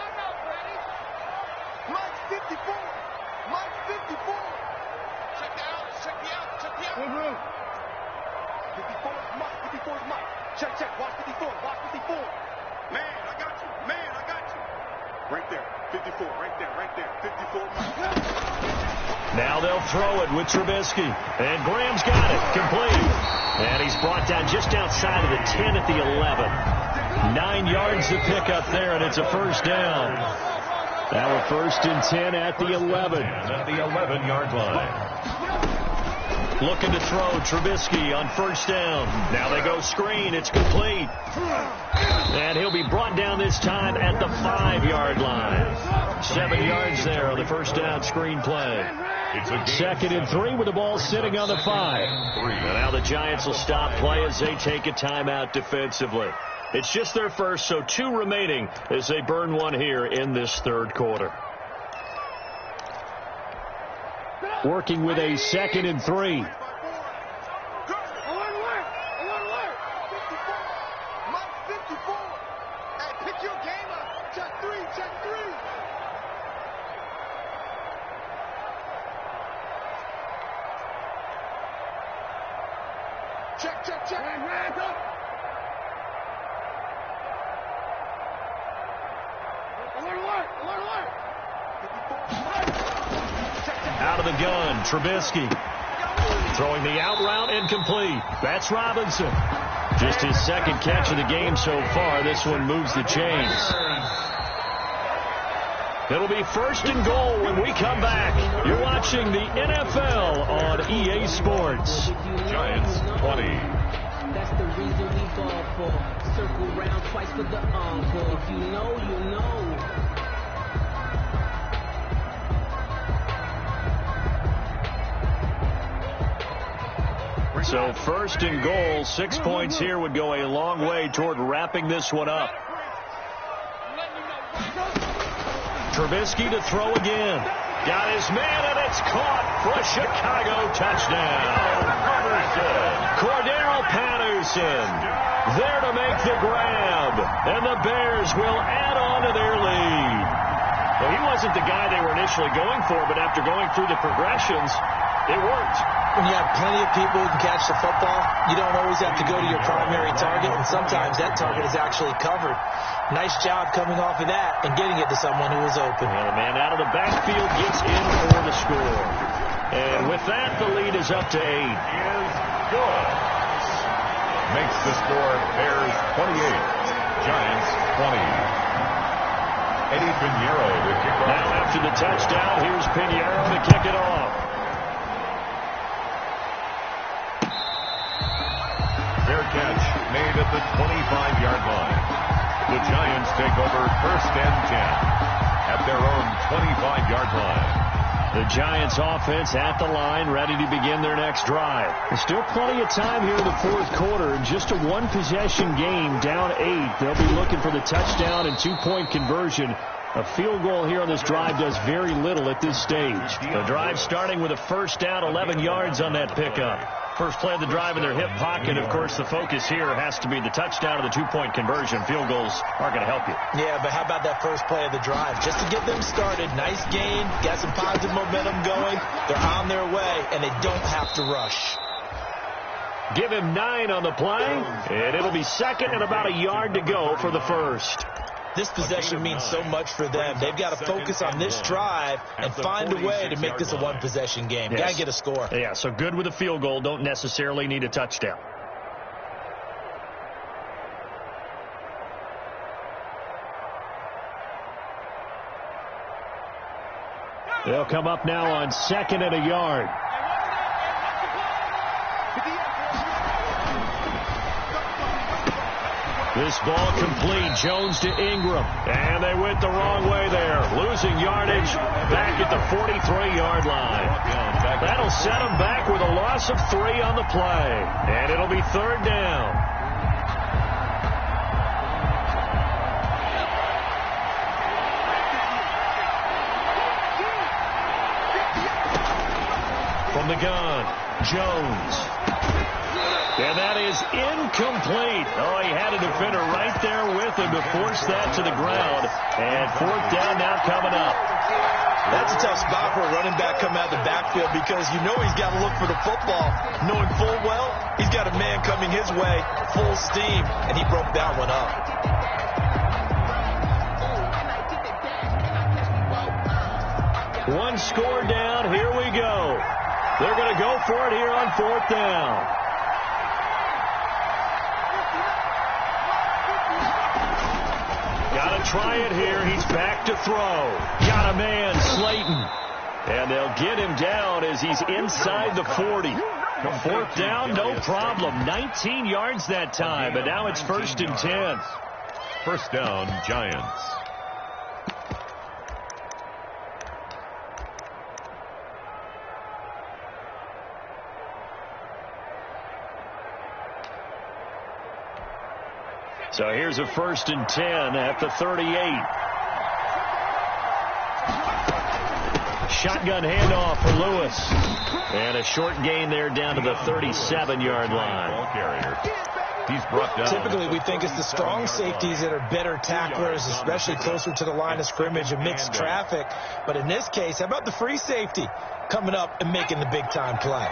S6: Check. Watch 54. Man, I got you. Right there. 54. Right there. 54.
S3: Now they'll throw it with Trubisky. And Graham's got it. Complete. And he's brought down just outside of the 10 at the 11. 9 yards to pick up there, and it's a first down. Now a 1st and 10 at the 11.
S4: At the 11-yard line.
S3: Looking to throw, Trubisky on first down. Now they go screen. It's complete. And he'll be brought down this time at the 5-yard line. 7 yards there on the first down screen play. 2nd and 3 with the ball sitting on the 5. And now the Giants will stop play as they take a timeout defensively. It's just their first, so 2 remaining as they burn one here in this third quarter. Working with a 2nd and 3.
S6: Check. Hands up. Alert.
S3: Out of the gun, Trubisky. Throwing the out route incomplete. That's Robinson. Just his 2nd catch of the game so far. This one moves the chains. It'll be 1st and goal when we come back. You're watching the NFL on EA Sports.
S4: Giants 20.
S8: That's the reason we ball for. Circle round twice for the encore. If you know, you know.
S3: So 1st and goal, 6 points here would go a long way toward wrapping this one up. Trubisky to throw again. Got his man, and it's caught for a Chicago touchdown. Cordero Patterson there to make the grab, and the Bears will add on to their lead. Well, he wasn't the guy they were initially going for, but after going through the progressions, it worked.
S5: When you have plenty of people who can catch the football, you don't always have to go to your primary target, and sometimes that target is actually covered. Nice job coming off of that and getting it to someone who is open.
S3: Well, the man out of the backfield gets in for the score. And with that, the lead is up to 8.
S4: Is good. Makes the score Bears 28, Giants 20. Eddie Pinheiro to kick off.
S3: Now after the touchdown, here's Pinheiro to kick it off.
S4: Fair catch made at the 25-yard line. The Giants take over 1st and 10 at their own 25-yard line.
S3: The Giants offense at the line, ready to begin their next drive. There's still plenty of time here in the fourth quarter. Just a one-possession game, down 8. They'll be looking for the touchdown and 2-point conversion. A field goal here on this drive does very little at this stage. The drive starting with a first down, 11 yards on that pickup. First play of the drive in their hip pocket. Of course, the focus here has to be the touchdown or the 2-point conversion. Field goals aren't going to help you.
S5: Yeah, but how about that first play of the drive? Just to get them started. Nice gain. Got some positive momentum going. They're on their way, and they don't have to rush.
S3: Give him 9 on the play, and it'll be 2nd and about a yard to go for the first.
S5: This possession means so much for them. They've got to focus on this drive and find a way to make this a one-possession game. Got to get a score.
S3: Yeah, so good with a field goal. Don't necessarily need a touchdown. They'll come up now on 2nd and a yard. This ball complete. Jones to Ingram. And they went the wrong way there. Losing yardage back at the 43-yard line. That'll set them back with a loss of 3 on the play. And it'll be 3rd down. From the gun, Jones. And that is incomplete. Oh, he had a defender right there with him to force that to the ground. And 4th down now coming up.
S5: That's a tough spot for a running back coming out of the backfield because you know he's got to look for the football, knowing full well he's got a man coming his way, full steam, and he broke that one up.
S3: One score down. Here we go. They're going to go for it here on 4th down. Got to try it here. He's back to throw. Got a man, Slayton. And they'll get him down as he's inside the 40. 4th down, no problem. 19 yards that time, but now it's 1st and 10.
S4: 1st down, Giants.
S3: So here's a 1st and 10 at the 38. Shotgun handoff for Lewis. And a short gain there down to the 37-yard line.
S4: Ball carrier. He's brought down.
S5: Typically, we think it's the strong safeties that are better tacklers, especially closer to the line of scrimmage amidst traffic. But in this case, how about the free safety coming up and making the big-time play?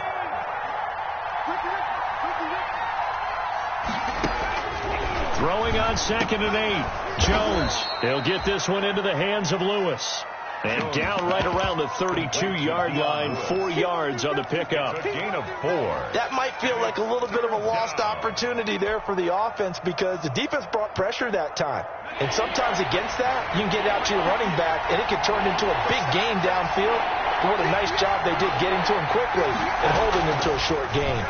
S3: Throwing on 2nd and 8. Jones. He'll get this one into the hands of Lewis. And down right around the 32-yard line, 4 yards on the pickup.
S4: A gain of 4.
S5: That might feel like a little bit of a lost opportunity there for the offense because the defense brought pressure that time. And sometimes against that, you can get out to your running back, and it can turn into a big gain downfield. But what a nice job they did getting to him quickly and holding him to a short gain.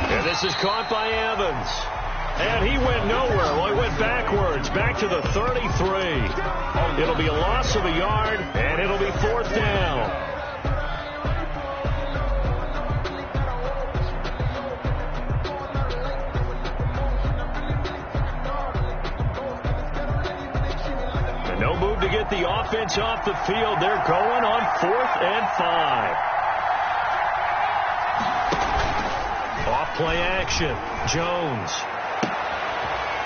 S3: And this is caught by Evans. And he went nowhere. Well, he went backwards, back to the 33. It'll be a loss of a yard, and it'll be 4th down. And no move to get the offense off the field. They're going on 4th and 5. Off play action. Jones.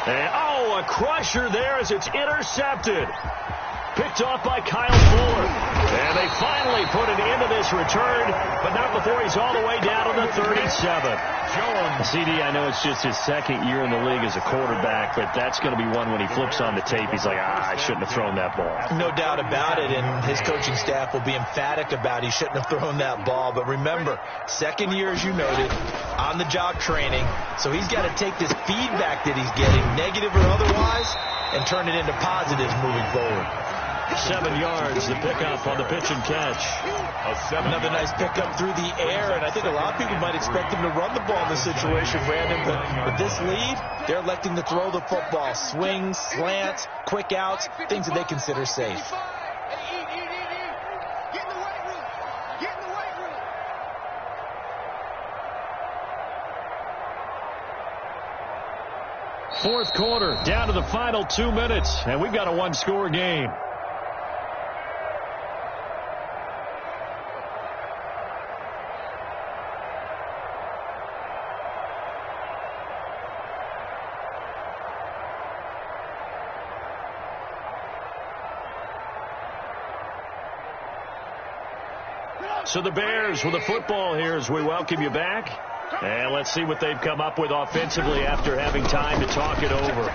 S3: And, oh, a crusher there as it's intercepted. Picked off by Kyle Ford. And they finally put an end to this return, but not before he's all the way down to the 37. CD, I know it's just his 2nd year in the league as a quarterback, but that's going to be one when he flips on the tape. He's like, I shouldn't have thrown that ball.
S5: No doubt about it, and his coaching staff will be emphatic about he shouldn't have thrown that ball. But remember, 2nd year, as you noted, on-the-job training, so he's got to take this feedback that he's getting, negative or otherwise, and turn it into positives moving forward.
S3: 7 yards, the pickup on the pitch and catch.
S5: Another nice pickup through the air, and I think a lot of people might expect him to run the ball in this situation, Brandon, but with this lead, they're electing to throw the football. Swings, slants, quick outs, things that they consider safe.
S3: Fourth quarter, down to the final 2 minutes, and we've got a one-score game. So the Bears with the football here as we welcome you back. And let's see what they've come up with offensively after having time to talk it over.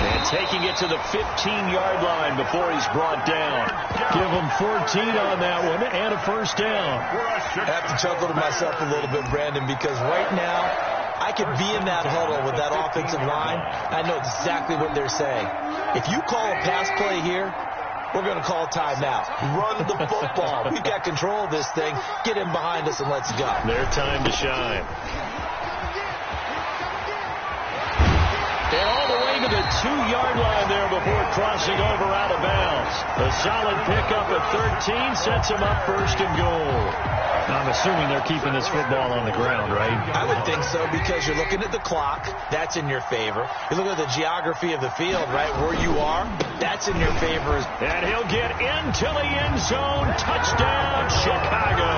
S3: And taking it to the 15-yard line before he's brought down. Give him 14 on that one and a first down.
S5: I have to chuckle to myself a little bit, Brandon, because right now I could be in that huddle with that offensive line. I know exactly what they're saying. If you call a pass play here, we're going to call timeout. Run the football. We've got control of this thing. Get him behind us and let's go.
S3: Their time to shine. And all the way to the 2-yard line there before crossing over out of bounds. A solid pickup at 13 sets him up first and goal. I'm assuming they're keeping this football on the ground, right?
S5: I would think so, because you're looking at the clock. That's in your favor. You look at the geography of the field, right, where you are. That's in your favor.
S3: And he'll get into the end zone. Touchdown, Chicago.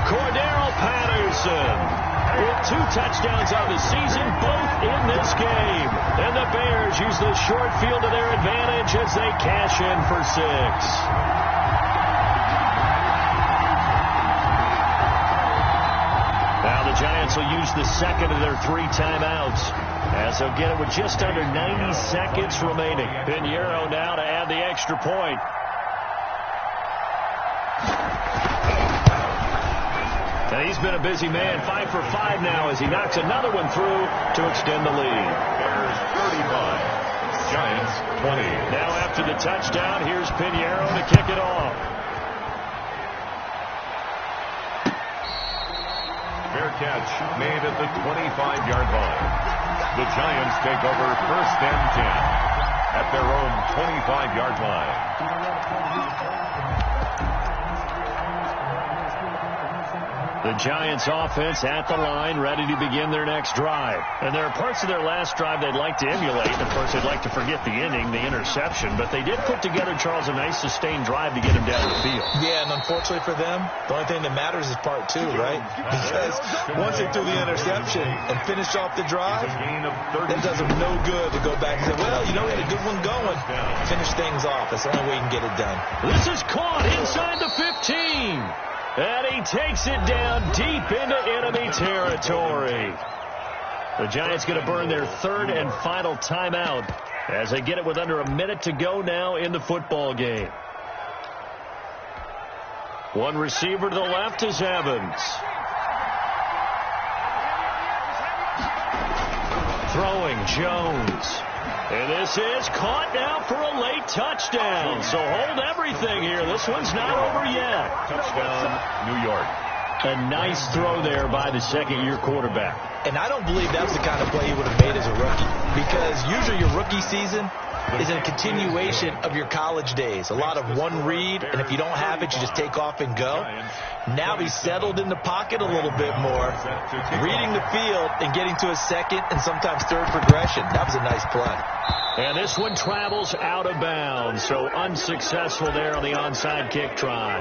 S3: Cordero Patterson with 2 touchdowns on the season, both in this game. And the Bears use the short field to their advantage as they cash in for 6. Now the Giants will use the second of their 3 timeouts, as they'll get it with just under 90 seconds remaining. Pinheiro now to add the extra point. And he's been a busy man, 5 for 5 now as he knocks another one through to extend the lead.
S4: Bears 35, Giants 20.
S3: Now after the touchdown, here's Pinheiro to kick it off.
S4: Fair catch made at the 25-yard line. The Giants take over first and 10 at their own 25-yard line.
S3: The Giants offense at the line, ready to begin their next drive. And there are parts of their last drive they'd like to emulate. Of course, they'd like to forget the inning, the interception. But they did put together, Charles, a nice sustained drive to get him down the field.
S5: Yeah, and unfortunately for them, the only thing that matters is part 2, right? Because once they threw the interception and finished off the drive, it does them no good to go back and say, well, you know, we had a good one going. Finish things off. That's the only way you can get it done.
S3: This is caught inside the 15. And he takes it down deep into enemy territory. The Giants going to burn their 3rd and final timeout as they get it with under a minute to go now in the football game. One receiver to the left is Evans. Throwing Jones. And this is caught now for a late touchdown. So hold everything here. This one's not over yet.
S4: Touchdown, New York.
S3: A nice throw there by the second-year quarterback.
S5: And I don't believe that was the kind of play he would have made as a rookie. Because usually your rookie season is a continuation of your college days. A lot of one read, and if you don't have it, you just take off and go. Now he's settled in the pocket a little bit more, reading the field and getting to a second and sometimes third progression. That was a nice play.
S3: And this one travels out of bounds, so unsuccessful there on the onside kick try.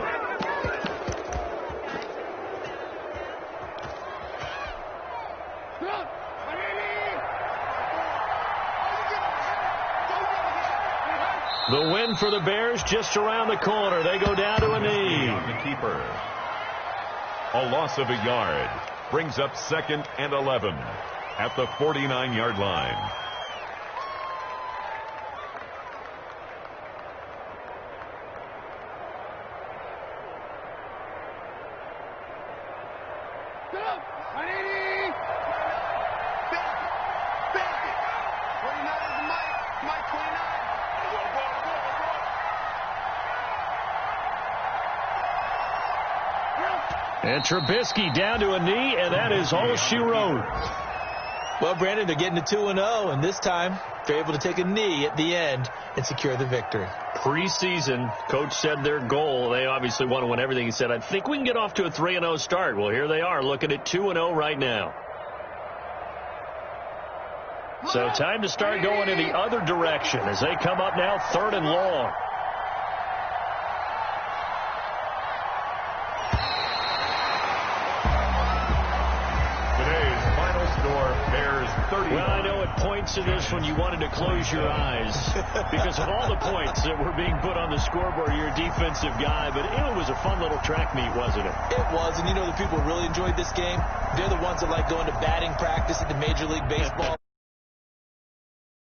S3: The win for the Bears just around the corner. They go down to a knee.
S4: The keeper. A loss of a yard brings up 2nd and 11 at the 49-yard line.
S3: And Trubisky down to a knee, and that is all she wrote.
S5: Well, Brandon, they're getting to 2-0, and this time they're able to take a knee at the end and secure the victory.
S3: Preseason, coach said their goal, they obviously want to win everything. He said, I think we can get off to a 3-0 start. Well, here they are looking at 2-0 right now. So time to start going in the other direction as they come up now 3rd and long. Well, I know at points in this one you wanted to close your eyes because of all the points that were being put on the scoreboard. You're a defensive guy, but it was a fun little track meet, wasn't it?
S5: It was, and you know the people who really enjoyed this game? They're the ones that like going to batting practice at the Major League Baseball.